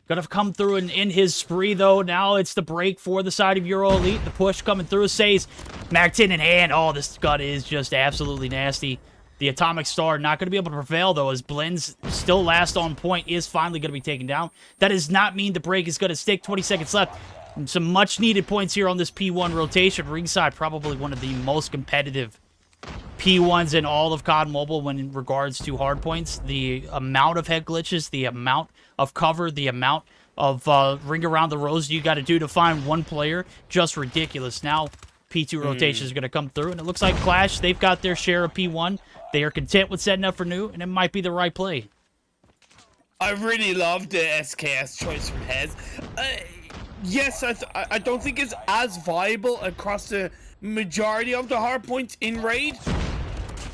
gonna come through in his spree, though. Now it's the break for the side of EuroElite. The push coming through. Says Mag 10 in hand. Oh, this gut is just absolutely nasty. The Atomic Star not going to be able to prevail, though, as Blends still last on point is finally going to be taken down. That does not mean the break is going to stick. 20 seconds left. Some much-needed points here on this P1 rotation. Ringside, probably one of the most competitive P1s in all of COD Mobile when in regards to hardpoints. The amount of head glitches, the amount of cover, the amount of ring around the rose you got to do to find one player, just ridiculous. Now, P2 rotation is going to come through, and it looks like Qlash, they've got their share of P1. They are content with setting up for new, and it might be the right play. I really love the SKS choice from Hez. Yes, I don't think it's as viable across the majority of the hardpoints in Raid.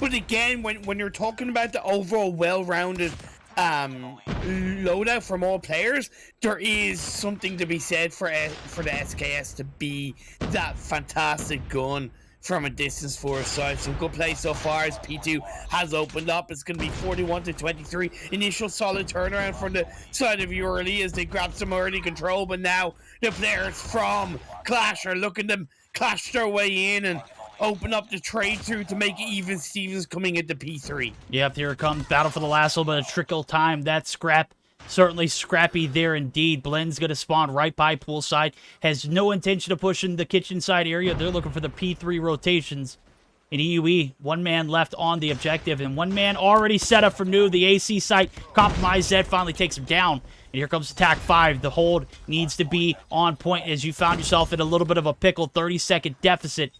But again, when you're talking about the overall well-rounded loadout from all players, there is something to be said for the SKS to be that fantastic gun from a distance for a side. So good play so far as P2 has opened up. It's going to be 41-23. Initial solid turnaround from the side of EuroElite as they grab some early control, but now the players from Qlash are looking to clash their way in and open up the trade through to make it even. Stevens coming into P3. Yep, here it comes. Battle for the last little bit of trickle time. That scrap, certainly scrappy there indeed. Blend's going to spawn right by poolside. Has no intention of pushing the kitchen side area. They're looking for the P3 rotations. In EUE, one man left on the objective, and one man already set up for new. The AC site compromised. Zed finally takes him down. And here comes attack 5. The hold needs to be on point as you found yourself in a little bit of a pickle. 30-second deficit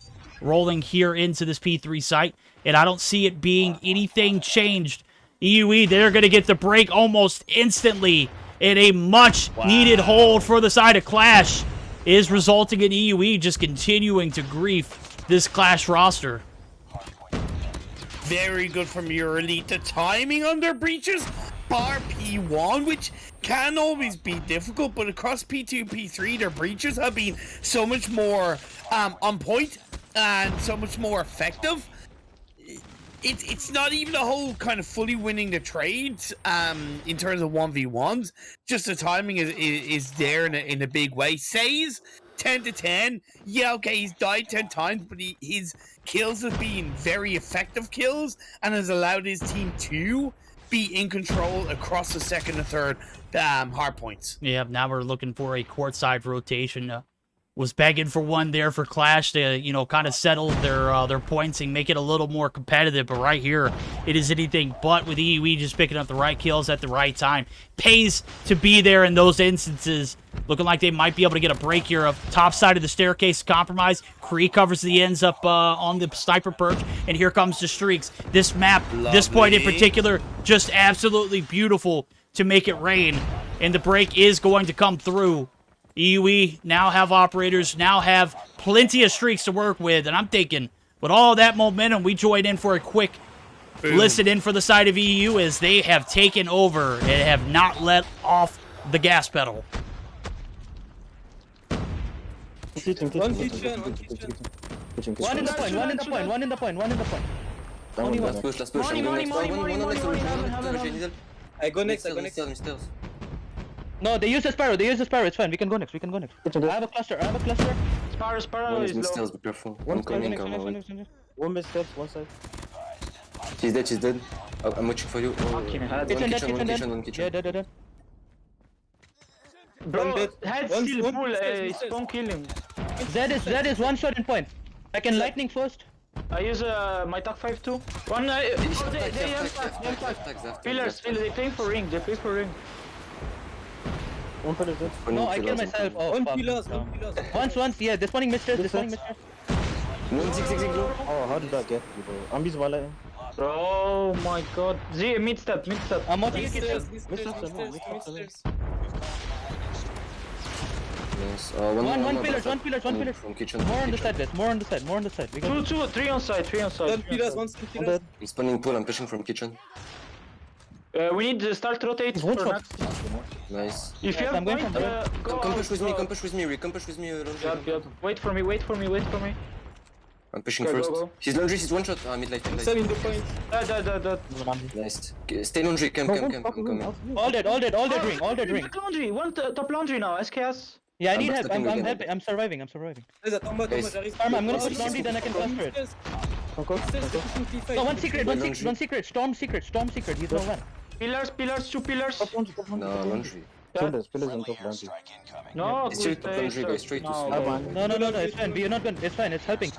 rolling here into this P3 site, and I don't see it being anything changed. EUE, they're going to get the break almost instantly, and a much-needed hold for the side of Qlash is resulting in EUE just continuing to grief this Qlash roster. Very good from EuroElite. The timing on their breaches, bar P1, which can always be difficult, but across P2, P3, their breaches have been so much more on point and so much more effective. It's not even a whole kind of fully winning the trades in terms of 1v1s. Just the timing is there in a big way. Says 10-10. Yeah, okay, he's died 10 times, but his kills have been very effective kills and has allowed his team to be in control across the second and third hard points. Yeah, now we're looking for a courtside rotation. Was begging for one there for Qlash to, you know, kind of settle their points and make it a little more competitive. But right here, it is anything but with EUE just picking up the right kills at the right time. Pays to be there in those instances. Looking like they might be able to get a break here of top side of the staircase compromise. Kree covers the ends up on the sniper perch, and here comes the streaks. This map, this point in particular, just absolutely beautiful to make it rain. And the break is going to come through. EUE now have operators, now have plenty of streaks to work with, and I'm thinking, with all that momentum, we join in for a quick listen in for the side of EU as they have taken over and have not let off the gas pedal. One kitchen. One in the point, one in the point, one in the point, one in the point. Only one. Let's push. Money. I go next. No, they use the Sparrow, it's fine. We can go next. I have a cluster. Sparrow is low. Stills, be careful. One coming. One mid steps, one side. She's dead. I'm watching for you. Kitchen. Yeah, dead. Bro, head still full, spawn killing. That is one shot in point. I can lightning first. I use my TAC 5 too. One, they Pillars, they playing for ring, No, I kill myself. Oh, one pillars. Once, yeah, this one missed. One 6 blue. Oh, how did that get you, bro? I'm just violating. Oh my god. Z, mid step. I'm watching you kitchen. Yes. One pillars. From kitchen. More on the side. We got 3 on side. One pillars. I'm spawning pool. I'm pushing from kitchen. We need to start rotate for next. Nice. If you have point, come push with me, Rick. Come push with me. Yep. Wait for me. I'm pushing first. Go. He's laundry, he's one shot. Mid light. Dead. Nice. Stay laundry, come. all dead ring. Laundry, one top laundry now, SKS. Yeah, I need help. I'm surviving. Nice. I'm gonna push laundry, then I can cluster it. No, one secret. Storm secret. He's no one. Pillars, 2 pillars. No, laundry. Pillars on top laundry. No, It's straight to laundry, guys. Straight to No, it's fine. We are not gonna. It's fine. It's helping.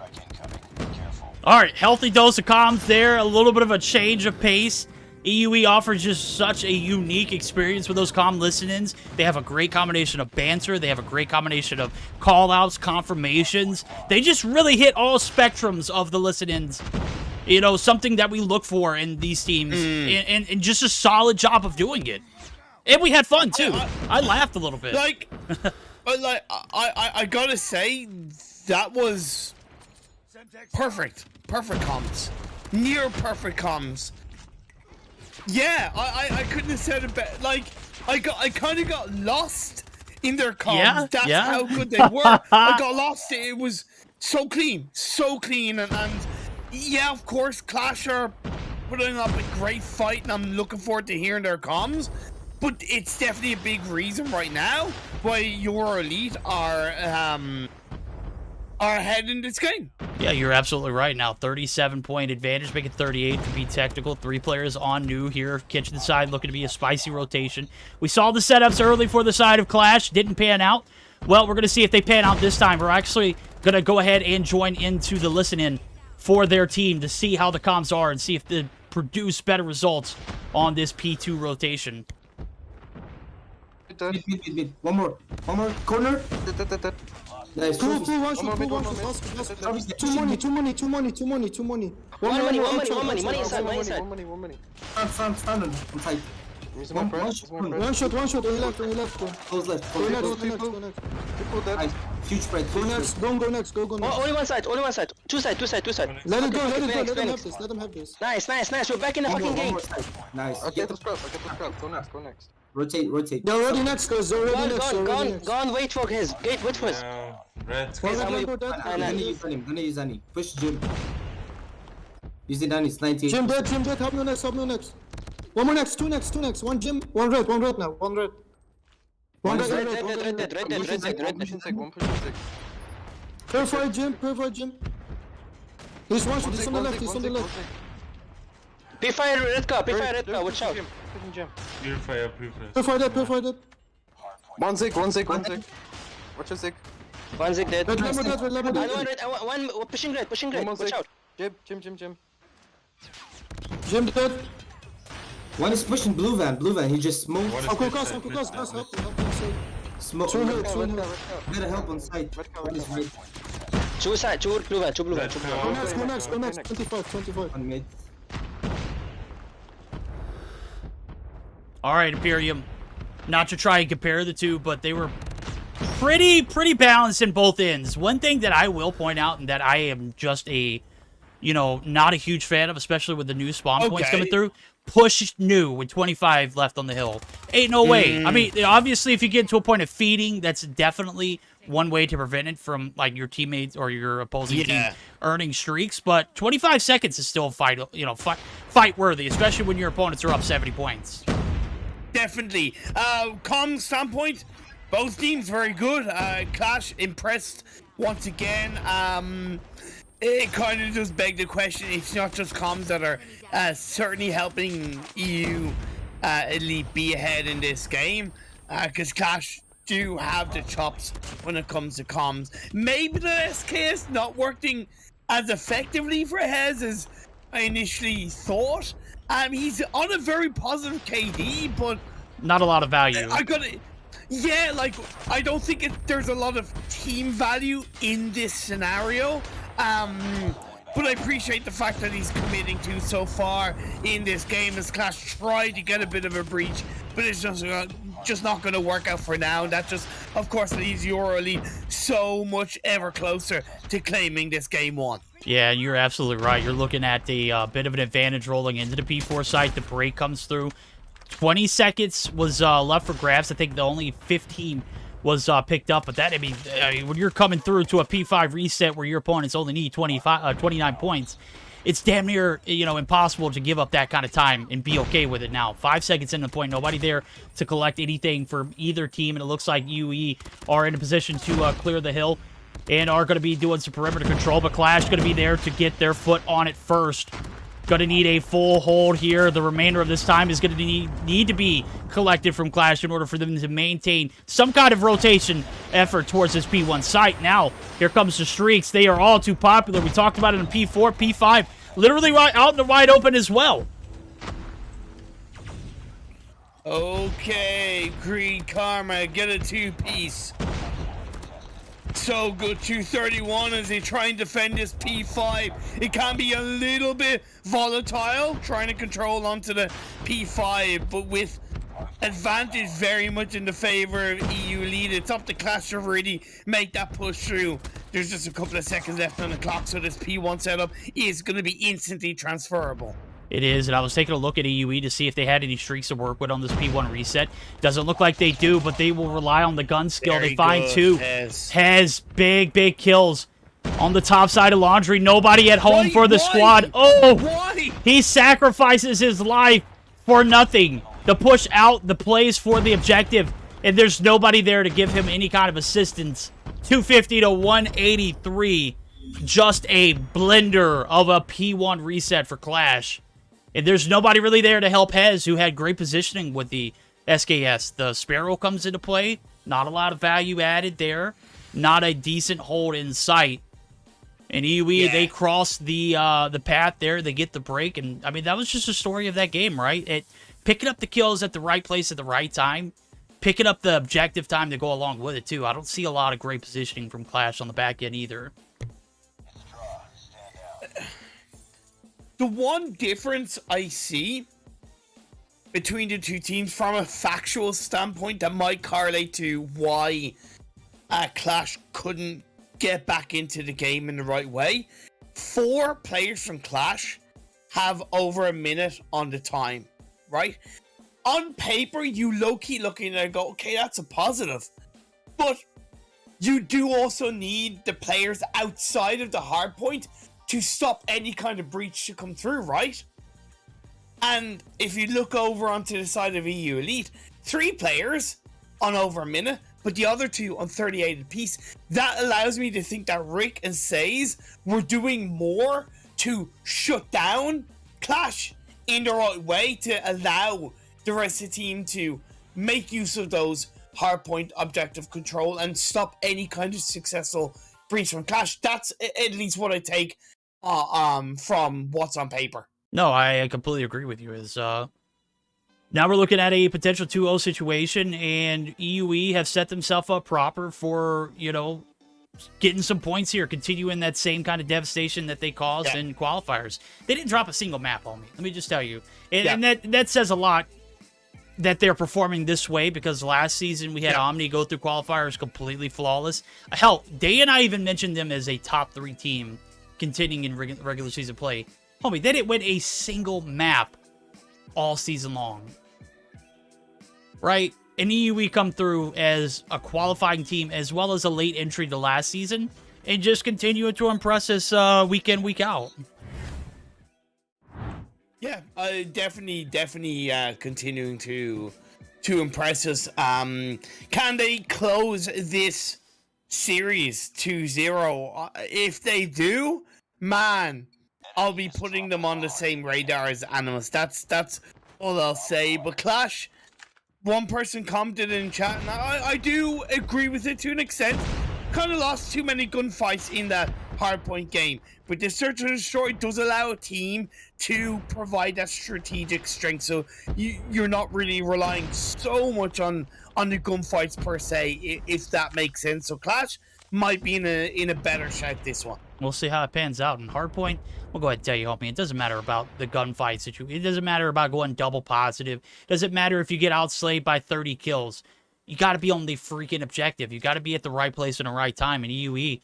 All right, healthy dose of comms there. A little bit of a change of pace. EUE offers just such a unique experience with those comm listen-ins. They have a great combination of banter. They have a great combination of call-outs, confirmations. They just really hit all spectrums of the listen-ins. You know, something that we look for in these teams. And just a solid job of doing it. And we had fun, too. I laughed a little bit. I gotta say, that was perfect. Perfect comms. Near perfect comms. Yeah, I couldn't have said it better. Like, I kind of got lost in their comms. That's how good they were. I got lost. It was so clean, and yeah, of course, Qlash are putting up a great fight, and I'm looking forward to hearing their comms. But it's definitely a big reason right now why EuroElite are ahead in this game. Yeah, you're absolutely right. Now 37-point advantage, make it 38 to be technical. 3 players on new here. Kitchen side looking to be a spicy rotation. We saw the setups early for the side of Qlash, didn't pan out. Well, we're going to see if they pan out this time. We're actually going to go ahead and join into the listen-in for their team to see how the comms are and see if they produce better results on this P2 rotation. Mid. One more. Corner. Nice. Two money. Money inside. Stand on side. One shot, only left. Close left. Go next. Huge spread. Go next. Only one side. Two side. Let it go. Let them have this. Nice. We're back in the fucking game. Nice. Okay, let's go next. Rotate. They're already next, guys. Gone. Wait for his. Wait for his. Gonna use Annie. Push Jim. Using Annie. It's 98. Jim dead. Help me next. One more next. Two next. One Jim. One red now. One red. Red. Purify Jim. He's one shot. He's on the left. P5 red car. Watch out. Purify. Purify that. One Zig. Watch your Zig. One Zig dead. Red dead. One pushing red. Watch out. Jim. Jim dead. One is pushing blue van. He just smoked. Uncle Gus, help me. Smoke. Two better help on site. One is red. Two blue van. Go next. 25. On mid. All right, Imperium. Not to try and compare the two, but they were pretty balanced in both ends. One thing that I will point out, and that I am just not a huge fan of, especially with the new spawn points coming through, push new with 25 left on the hill. Ain't no way. I mean, obviously, if you get to a point of feeding, that's definitely one way to prevent it from, like, your teammates or your opposing team earning streaks. But 25 seconds is still fight worthy, especially when your opponents are up 70 points. Definitely. Comm standpoint, both teams very good. Qlash impressed once again. It kind of does beg the question. It's not just comms that are certainly helping EuroElite be ahead in this game, because Qlash do have the chops when it comes to comms. Maybe the SKS not working as effectively for Hez as I initially thought. He's on a very positive KD, but not a lot of value. I don't think there's a lot of team value in this scenario. But I appreciate the fact that he's committing to so far in this game, as Qlash tried to get a bit of a breach, but it's just not going to work out for now. And that just, of course, leaves EuroElite so much ever closer to claiming this game one. Yeah, you're absolutely right. You're looking at a bit of an advantage rolling into the P4 site. The break comes through. 20 seconds was left for grabs. I think the only 15 was picked up. But that, I mean, when you're coming through to a P5 reset where your opponents only need 29 points, it's damn near, impossible to give up that kind of time and be okay with it now. 5 seconds in the point, nobody there to collect anything from either team, and it looks like UE are in a position to clear the hill and are going to be doing some perimeter control, but Qlash going to be there to get their foot on it first. Going to need a full hold here. The remainder of this time is going to need to be collected from Qlash in order for them to maintain some kind of rotation effort towards this P1 site. Now, here comes the streaks. They are all too popular. We talked about it in P4, P5, literally right out in the wide open as well. Okay, Greed Karma, get a two-piece. So good, 231 as they try and defend this P5. It can be a little bit volatile, trying to control onto the P5, but with advantage very much in the favor of EuroElite. It's up to Qlash to really make that push through. There's just a couple of seconds left on the clock, so this P1 setup is going to be instantly transferable. It is, and I was taking a look at EUE to see if they had any streaks to work with on this P1 reset. Doesn't look like they do, but they will rely on the gun skill. They find two. Has big kills on the top side of Laundry. Nobody at home for the squad. Oh, he sacrifices his life for nothing. The push out, the plays for the objective, and there's nobody there to give him any kind of assistance. 250 to 183. Just a blender of a P1 reset for Qlash. And there's nobody really there to help Hez, who had great positioning with the SKS. The Sparrow comes into play. Not a lot of value added there. Not a decent hold in sight. And EUE, they cross the path there. They get the break. And, I mean, that was just a story of that game, right? Picking up the kills at the right place at the right time. Picking up the objective time to go along with it, too. I don't see a lot of great positioning from Qlash on the back end either. The one difference I see between the two teams from a factual standpoint that might correlate to why Qlash couldn't get back into the game in the right way. 4 players from Qlash have over a minute on the time, right? On paper, you low-key looking at it and go, okay, that's a positive. But you do also need the players outside of the hardpoint to stop any kind of breach to come through, right? And if you look over onto the side of EuroElite, 3 players on over a minute, but the other 2 on 38 apiece. That allows me to think that Rick and Says were doing more to shut down Qlash in the right way to allow the rest of the team to make use of those hardpoint objective control and stop any kind of successful breach from Qlash. That's at least what I take from what's on paper. No, I completely agree with you. Now we're looking at a potential 2-0 situation, and EUE have set themselves up proper for, you know, getting some points here, continuing that same kind of devastation that they caused in qualifiers. They didn't drop a single map on me, let me just tell you. And that says a lot that they're performing this way, because last season we had Omni go through qualifiers completely flawless. Hell, Day and I even mentioned them as a top 3 team continuing in regular season play. Homie, they didn't win a single map all season long. Right? And EUE come through as a qualifying team as well as a late entry to last season and just continue to impress us week in, week out. Yeah, definitely continuing to impress us. Can they close this series 2-0? If they do, man, I'll be putting them on the same radar as Animus. That's all I'll say. But Qlash, one person commented in chat, and I do agree with it to an extent. Kind of lost too many gunfights in that hardpoint game. But the Search and Destroy does allow a team to provide that strategic strength. So you're not really relying so much on the gunfights per se, if that makes sense. So Qlash might be in a better shape this one. We'll see how it pans out in hardpoint. We'll go ahead and tell you, homie, it doesn't matter about the gunfight situation. It doesn't matter about going double positive. It doesn't matter if you get outslayed by 30 kills. You got to be on the freaking objective. You got to be at the right place in the right time. And EUE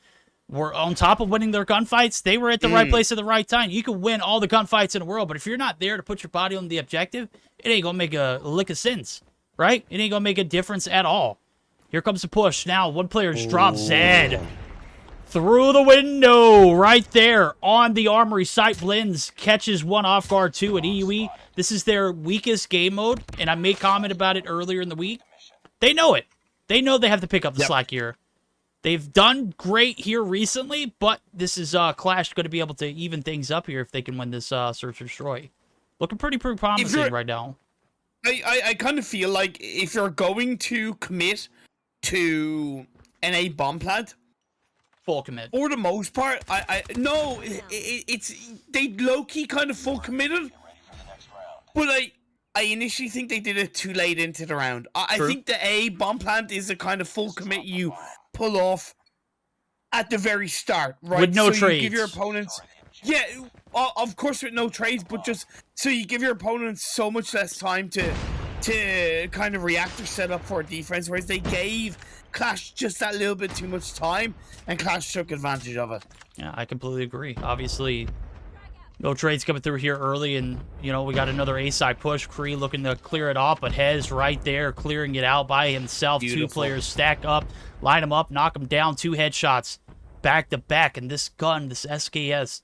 were on top of winning their gunfights. They were at the right place at the right time. You can win all the gunfights in the world, but if you're not there to put your body on the objective, it ain't going to make a lick of sense, right? It ain't going to make a difference at all. Here comes the push. Now, one player just drops Zed through the window right there on the armory. Sight blends, catches one off guard too at EUE. This is their weakest game mode, and I made comment about it earlier in the week. They know it. They know they have to pick up the slack here. They've done great here recently, but this is Qlash going to be able to even things up here if they can win this Search and Destroy. Looking pretty promising right now. I kind of feel like if you're going to commit to an A bomb plant, full commit. For the most part, it's they low-key kind of full committed, but I initially think they did it too late into the round. I think the A bomb plant is the kind of full commit you pull off at the very start, right? With no trades. You give your opponents, of course with no trades, but just so you give your opponents so much less time to kind of react or set up for a defense, whereas they gave Qlash just that little bit too much time, and Qlash took advantage of it. Yeah, I completely agree. Obviously, No trades coming through here early, and, you know, we got another A-side push. Kree looking to clear it off, but Hez right there clearing it out by himself. Beautiful. 2 players stack up, line them up, knock them down. 2 headshots back to back, and this gun, this SKS,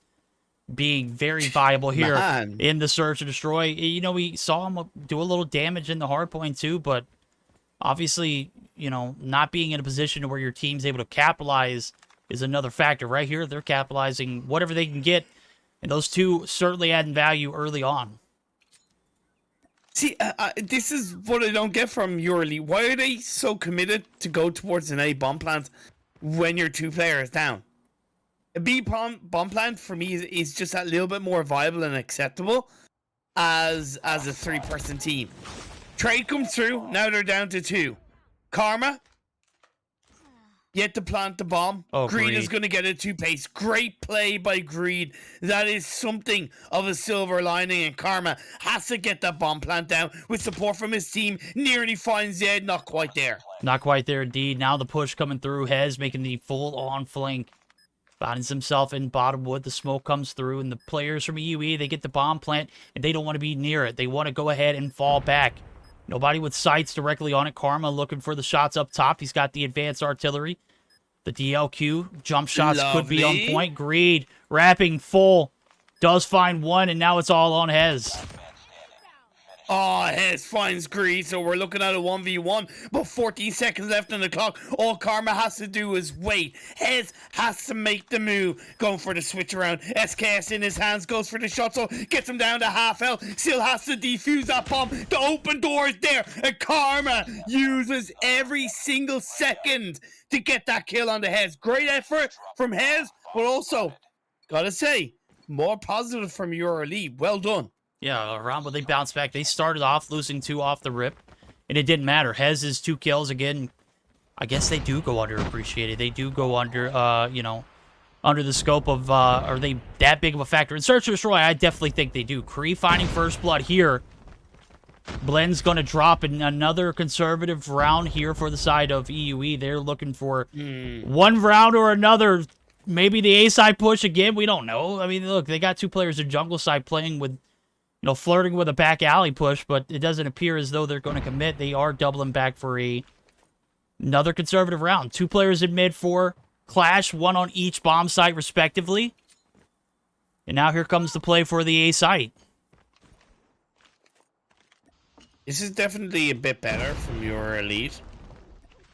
being very viable here in the search and destroy. You know, we saw him do a little damage in the hardpoint too, but obviously, you know, not being in a position where your team's able to capitalize is another factor. Right here, they're capitalizing whatever they can get. And those 2 certainly adding value early on. See, this is what I don't get from EuroElite. Why are they so committed to go towards an A bomb plant when you're 2 players down? A B bomb plant for me is just a little bit more viable and acceptable as a 3-person team. Trade comes through. Now they're down to 2. Karma. Yet to plant the bomb. Oh, Greed is going to get a 2 pace. Great play by Greed. That is something of a silver lining. And Karma has to get that bomb plant down with support from his team. Nearly finds Zed. Not quite there. Not quite there indeed. Now the push coming through. Hez making the full-on flank. Finds himself in bottom wood. The smoke comes through. And the players from EUE, they get the bomb plant. And they don't want to be near it. They want to go ahead and fall back. Nobody with sights directly on it. Karma looking for the shots up top. He's got the advanced artillery. The DLQ jump shots could be on point. Greed wrapping full. Does find 1, and now it's all on Hez. Oh, Hez finds Greed, so we're looking at a 1v1, but 14 seconds left on the clock. All Karma has to do is wait. Hez has to make the move, going for the switch around. SKS in his hands, goes for the shot, so gets him down to half health. Still has to defuse that bomb. The open door is there, and Karma uses every single second to get that kill on the Hez. Great effort from Hez, but also, gotta say, more positive from EuroElite. Well done. Yeah, around, but they bounced back. They started off losing 2 off the rip, and it didn't matter. Hez's 2 kills again. I guess they do go underappreciated. They do go under, you know, under the scope of, are they that big of a factor? In Search and Destroy, I definitely think they do. Kree finding first blood here. Blend's going to drop in another conservative round here for the side of EUE. They're looking for 1 round or another. Maybe the A-side push again. We don't know. I mean, look, they got 2 players in jungle side playing with, you know, flirting with a back alley push, but it doesn't appear as though they're going to commit. They are doubling back for another conservative round. 2 players in mid for Qlash, 1 on each bomb site respectively. And now here comes the play for the A site. This is definitely a bit better from EuroElite.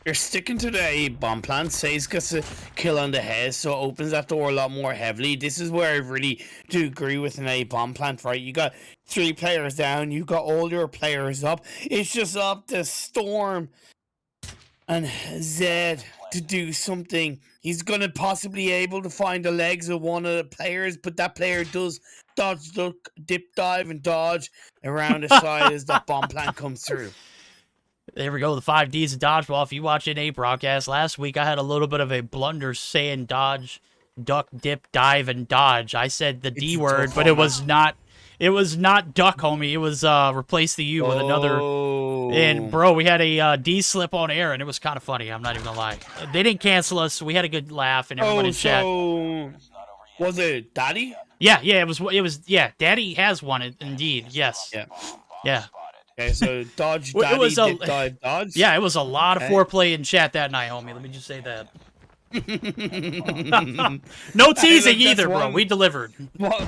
You're sticking to the A bomb plant. Says gets a kill on the Hez, so it opens that door a lot more heavily. This is where I really do agree with an A bomb plant, right? You got 3 players down, you got all your players up. It's just up to Storm and Zed to do something. He's gonna possibly be able to find the legs of one of the players, but that player does dodge, duck, dip, dive, and dodge around the side as that bomb plant comes through. There we go, the 5Ds of dodgeball. If you watch NA broadcast last week, I had a little bit of a blunder saying dodge, duck, dip, dive, and dodge. I said the D word, but it was not duck, homie. It was replace the U with another. And bro, we had a D slip on air, and it was kind of funny. I'm not even gonna lie. They didn't cancel us, so we had a good laugh, and everyone in chat. Was it Daddy? Yeah, it was. Yeah, Daddy has one, indeed. Yes. Yeah. Okay, so dodge, daddy, dip, dive, dodge. Yeah, it was a lot of foreplay in chat that night, homie. Let me just say that. No teasing either, bro. We delivered. Well,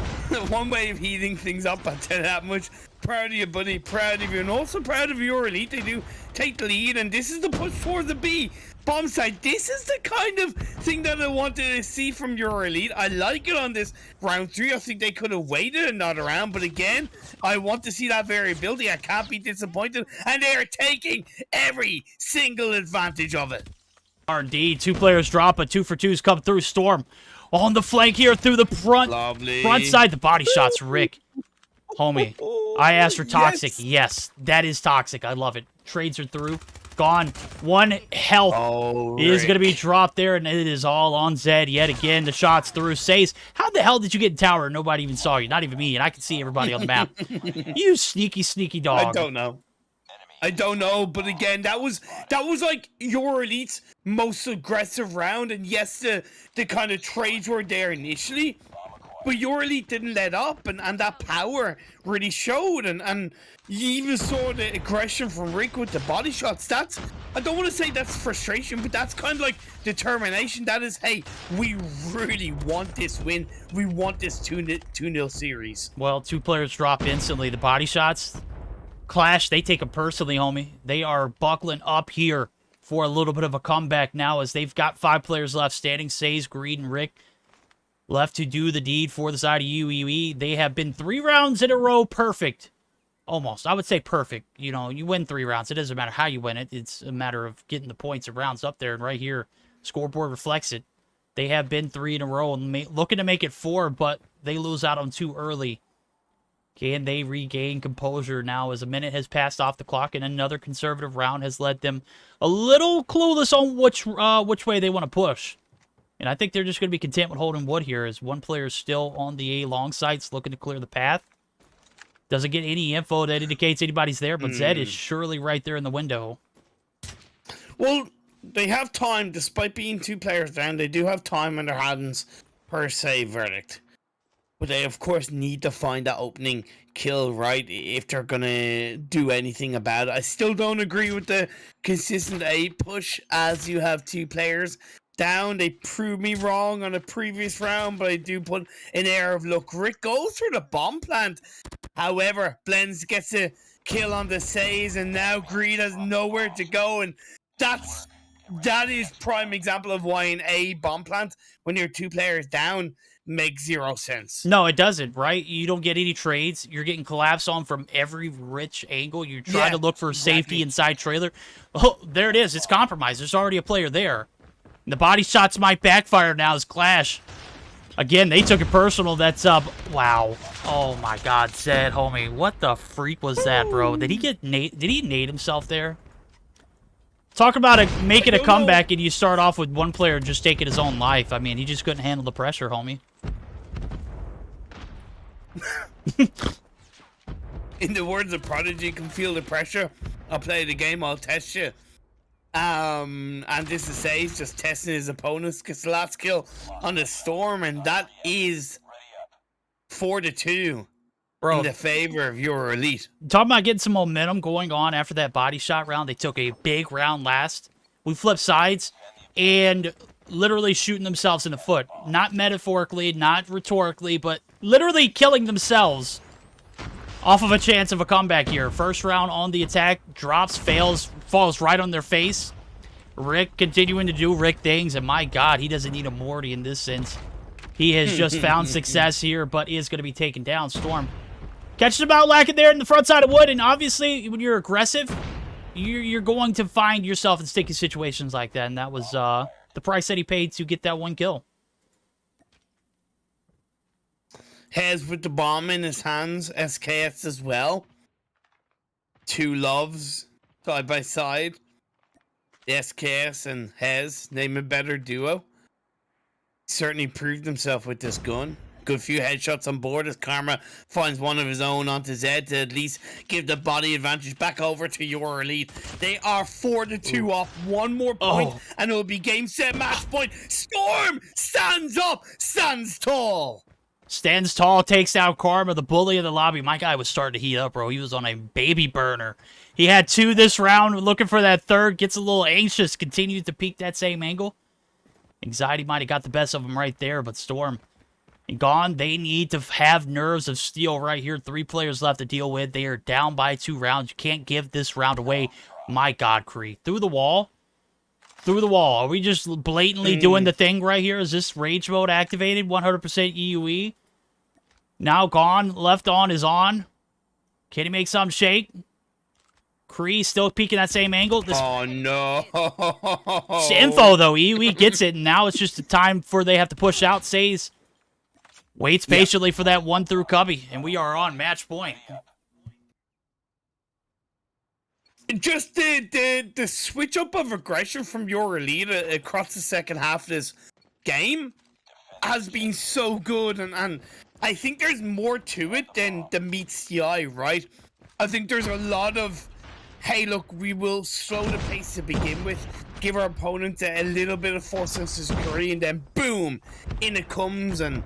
one way of heating things up, I'll tell you that much. Proud of you, buddy. Proud of you. And also proud of EuroElite. They do take the lead, and this is the push for the B. Bomb side. This is the kind of thing that I wanted to see from EuroElite. I like it on this round 3. I think they could have waited another round, but again, I want to see that variability. I can't be disappointed, and they are taking every single advantage of it. R&D, 2 players drop, but 2 for 2s come through. Storm on the flank here through the front side. The body shots, Rick. Homie, I asked for toxic. Yes, that is toxic. I love it. Trades are through. Gone. 1 health is going to be dropped there, and it is all on Zed yet again. The shots through. Says, how the hell did you get in tower? Nobody even saw you. Not even me, and I can see everybody on the map. You sneaky, sneaky dog. I don't know, but again, that was like EuroElite's most aggressive round, and yes, the kind of trades were there initially, But EuroElite didn't let up, and that power really showed, and you even saw the aggression from Rick with the body shots. That's, I don't want to say that's frustration, but that's kind of like determination. That is, hey, we really want this win. We want this 2-0 series. Well, 2 players drop instantly. The body shots, Qlash, they take them personally, homie. They are buckling up here for a little bit of a comeback now, as they've got 5 players left standing. Says, Greed, and Rick left to do the deed for the side of UE. They have been 3 rounds in a row perfect. Almost. I would say perfect. You know, you win 3 rounds. It doesn't matter how you win it. It's a matter of getting the points and rounds up there. And right here, scoreboard reflects it. They have been 3 in a row and looking to make it 4, but they lose out on 2 early. Can they regain composure now as a minute has passed off the clock and another conservative round has led them a little clueless on which way they want to push? And I think they're just going to be content with holding wood here, as one player is still on the A long sites looking to clear the path. Doesn't get any info that indicates anybody's there, but Zed is surely right there in the window. Well, they have time, despite being 2 players down. They do have time in their hands, per se, verdict. But they, of course, need to find that opening kill, right, if they're going to do anything about it. I still don't agree with the consistent A push, as you have 2 players down. They proved me wrong on a previous round, but I do put an air of luck. Rick goes through the bomb plant. However, Blends gets a kill on the Says, and now Greed has nowhere to go, and that is prime example of why an A bomb plant, when you're 2 players down, makes 0 sense. No, it doesn't, right? You don't get any trades. You're getting collapsed on from every rich angle. You're trying to look for safety inside trailer. Oh, there it is. It's compromised. There's already a player there. The body shots might backfire now as Qlash. Again, they took it personal. That's up. Wow. Oh my God, Zed, homie. What the freak was that, bro? Did he nade himself there? Talk about making a comeback and you start off with one player just taking his own life. I mean, he just couldn't handle the pressure, homie. In the words of Prodigy, you can feel the pressure. I'll play the game, I'll test you. And this is Sage just testing his opponents. Gets the last kill on the Storm, and that is 4-2 in the favor of EuroElite. Talking about getting some momentum going on after that body shot round. They took a big round last. We flipped sides and literally shooting themselves in the foot. Not metaphorically, not rhetorically, but literally killing themselves off of a chance of a comeback here. First round on the attack, drops, fails, falls right on their face. Rick continuing to do Rick things, and my God, he doesn't need a Morty in this sense. He has just found success here, but is going to be taken down. Storm catches him out lacking there in the front side of wood, and obviously when you're aggressive, you're going to find yourself in sticky situations like that, and that was the price that he paid to get that 1 kill. Hez with the bomb in his hands, SKS as well. 2 loves side by side. SKS and Hez, name a better duo. Certainly proved himself with this gun. Good few headshots on board as Karma finds one of his own onto Zed to at least give the body advantage back over to EuroElite. They are 4-2 off. 1 more point, and it will be game, set, match point. Storm stands up, stands tall. Stands tall, takes out Karma, the bully of the lobby. My guy was starting to heat up, bro. He was on a baby burner. He had 2 this round, looking for that 3rd. Gets a little anxious, continues to peek that same angle. Anxiety might have got the best of him right there, but Storm and gone. They need to have nerves of steel right here. 3 players left to deal with. They are down by 2 rounds. You can't give this round away. My God, Kree. Through the wall. Through the wall. Are we just blatantly doing the thing right here? Is this rage mode activated? 100% EUE. Now gone. Left on is on. Can he make some shake? Kree still peeking that same angle. Oh, no. It's info, though. EUE gets it, and now it's just a time for they have to push out. Says waits patiently for that 1 through cubby, and we are on match point. Just the switch up of aggression from EuroElite across the second half of this game has been so good, and I think there's more to it than the meets the eye, right? I think there's a lot of, hey, look, we will slow the pace to begin with, give our opponent a little bit of force and security, and then boom, in it comes, and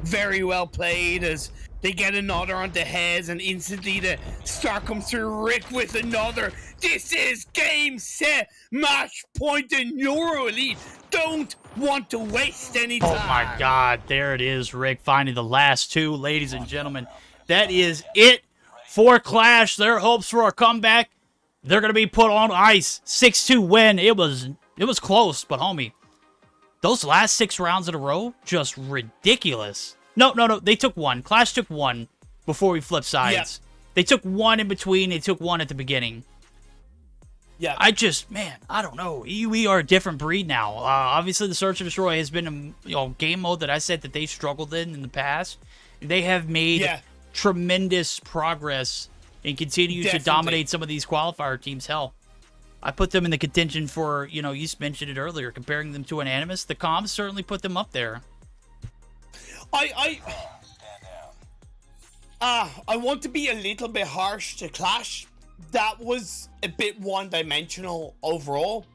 very well played as they get another on the heads, and instantly the star comes through. Rick with another. This is game, set, match point, and EuroElite don't want to waste any time. Oh my God, there it is, Rick, finding the last two, ladies and gentlemen. That is it for Qlash. Their hopes for a comeback, they're going to be put on ice. 6-2 win. It was close, but homie, those last 6 rounds in a row, just ridiculous. No, they took one. Qlash took one before we flipped sides. Yep. They took one in between. They took one at the beginning. Yeah, man, I don't know. We are a different breed now. Obviously, the Search and Destroy has been a game mode that I said that they struggled in the past. They have made tremendous progress and continue to dominate some of these qualifier teams. Hell, I put them in the contention for, you mentioned it earlier, comparing them to an Animus. The comms certainly put them up there. I want to be a little bit harsh to Qlash. That was a bit one-dimensional overall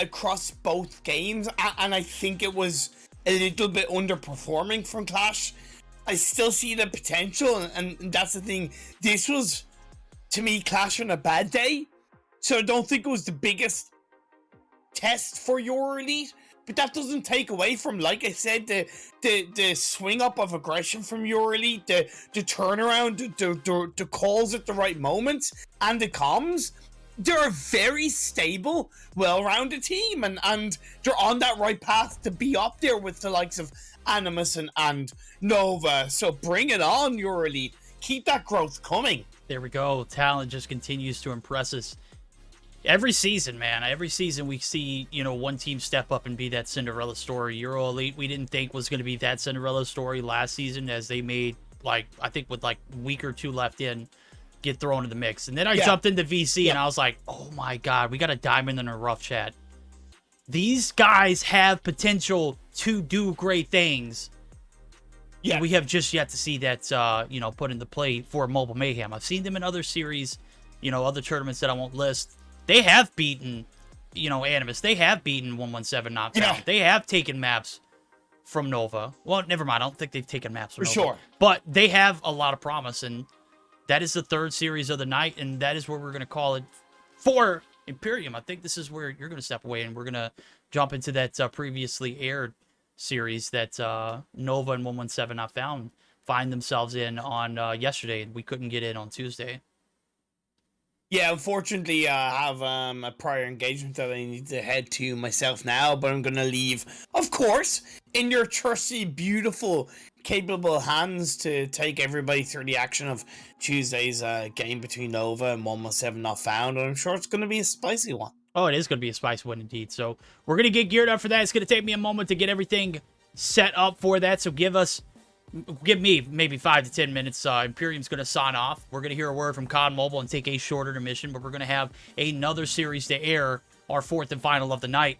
across both games, and I think it was a little bit underperforming from Qlash. I still see the potential, and that's the thing. This was, to me, Qlash on a bad day, so I don't think it was the biggest test for EuroElite. But that doesn't take away from, like I said, the swing up of aggression from EuroElite, the turnaround, the calls at the right moments, and the comms. They're a very stable, well-rounded team, and they're on that right path to be up there with the likes of Animus and Nova. So bring it on, EuroElite. Keep that growth coming. There we go. Talent just continues to impress us. Every season, man. Every season we see, one team step up and be that Cinderella story. EuroElite, we didn't think was going to be that Cinderella story last season, as they made, I think with a week or two left in, get thrown in the mix. And then I jumped into VC and I was like, oh my God, we got a diamond in a rough, chat. These guys have potential to do great things. Yeah, we have just yet to see that, put into play for Mobile Mayhem. I've seen them in other series, other tournaments that I won't list. They have beaten, Animus. They have beaten 117 Not Found. They have taken maps from Nova. Well, never mind. I don't think they've taken maps from Nova. Sure. But they have a lot of promise, and that is the 3rd series of the night, and that is where we're going to call it for Imperium. I think this is where you're going to step away, and we're going to jump into that previously aired series that Nova and 117 Not Found find themselves in on yesterday, and we couldn't get in on Tuesday. Yeah, unfortunately, I have a prior engagement that I need to head to myself now, but I'm going to leave, of course, in your trusty, beautiful, capable hands to take everybody through the action of Tuesday's game between Nova and 117 Not Found, and I'm sure it's going to be a spicy one. Oh, it is going to be a spicy one indeed. So we're going to get geared up for that. It's going to take me a moment to get everything set up for that, so give me maybe 5 to 10 minutes. Imperium's going to sign off. We're going to hear a word from COD Mobile and take a short intermission, but we're going to have another series to air, our 4th and final of the night.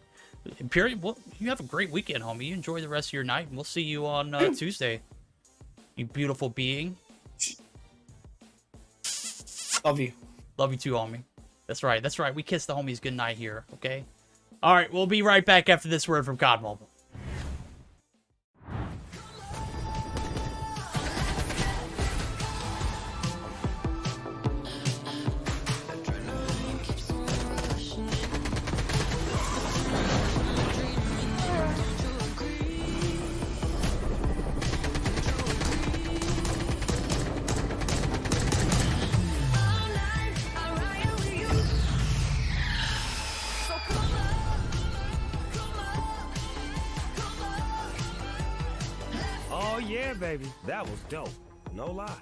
Imperium, well, you have a great weekend, homie. You enjoy the rest of your night, and we'll see you on Tuesday. You beautiful being. Love you. Love you too, homie. That's right. That's right. We kiss the homies goodnight here, okay? All right, we'll be right back after this word from COD Mobile. Oh yeah, baby. That was dope. No lie.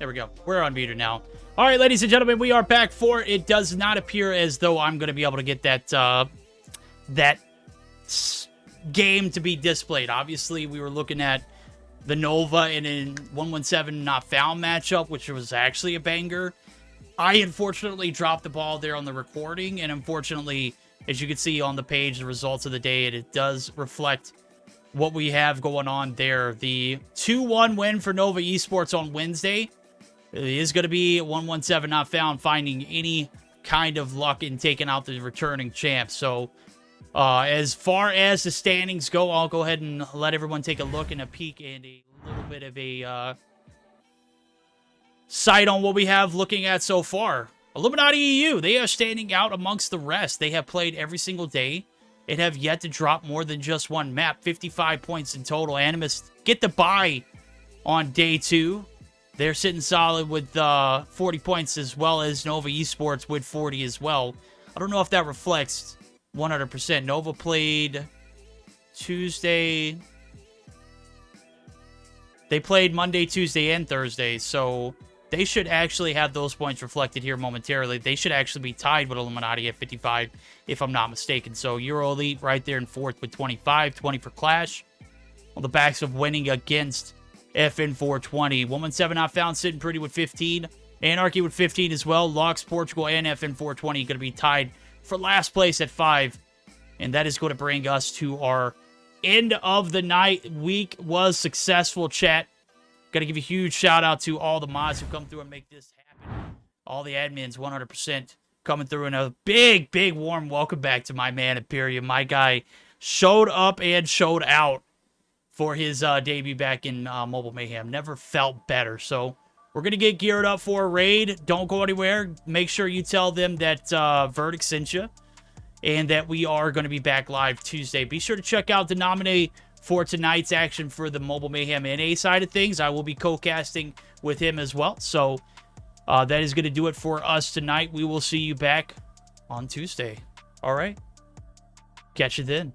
There we go. We're unmuted now. All right, ladies and gentlemen, we are back for it. Does not appear as though I'm going to be able to get that game to be displayed. Obviously, we were looking at the Nova in a 117 not found matchup, which was actually a banger. I unfortunately dropped the ball there on the recording, and unfortunately, as you can see on the page, the results of the day, it does reflect what we have going on there. The 2-1 win for Nova Esports on Wednesday. It is going to be 117 not found, finding any kind of luck in taking out the returning champ. So, as far as the standings go, I'll go ahead and let everyone take a look and a peek and a little bit of a sight on what we have looking at so far. Illuminati EU, they are standing out amongst the rest. They have played every single day and have yet to drop more than just one map. 55 points in total. Animus get the bye on day 2. They're sitting solid with 40 points, as well as Nova Esports with 40 as well. I don't know if that reflects 100%. Nova played Tuesday. They played Monday, Tuesday, and Thursday, so they should actually have those points reflected here momentarily. They should actually be tied with Illuminati at 55, if I'm not mistaken. So EuroElite right there in 4th with 25, 20 for Qlash, on the backs of winning against FN 420. 117 not found, sitting pretty with 15. Anarchy with 15 as well. Lux, Portugal, and FN 420 going to be tied for last place at 5. And that is going to bring us to our end of the night. Week was successful, chat. Got to give a huge shout out to all the mods who come through and make this happen. All the admins, 100% coming through. And a big, big warm welcome back to my man, Imperium. My guy showed up and showed out for his debut back in Mobile Mayhem. Never felt better. So we're going to get geared up for a raid. Don't go anywhere. Make sure you tell them that Verdict sent you and that we are going to be back live Tuesday. Be sure to check out the nominee for tonight's action for the Mobile Mayhem NA side of things. I will be co-casting with him as well. So that is going to do it for us tonight. We will see you back on Tuesday. All right. Catch you then.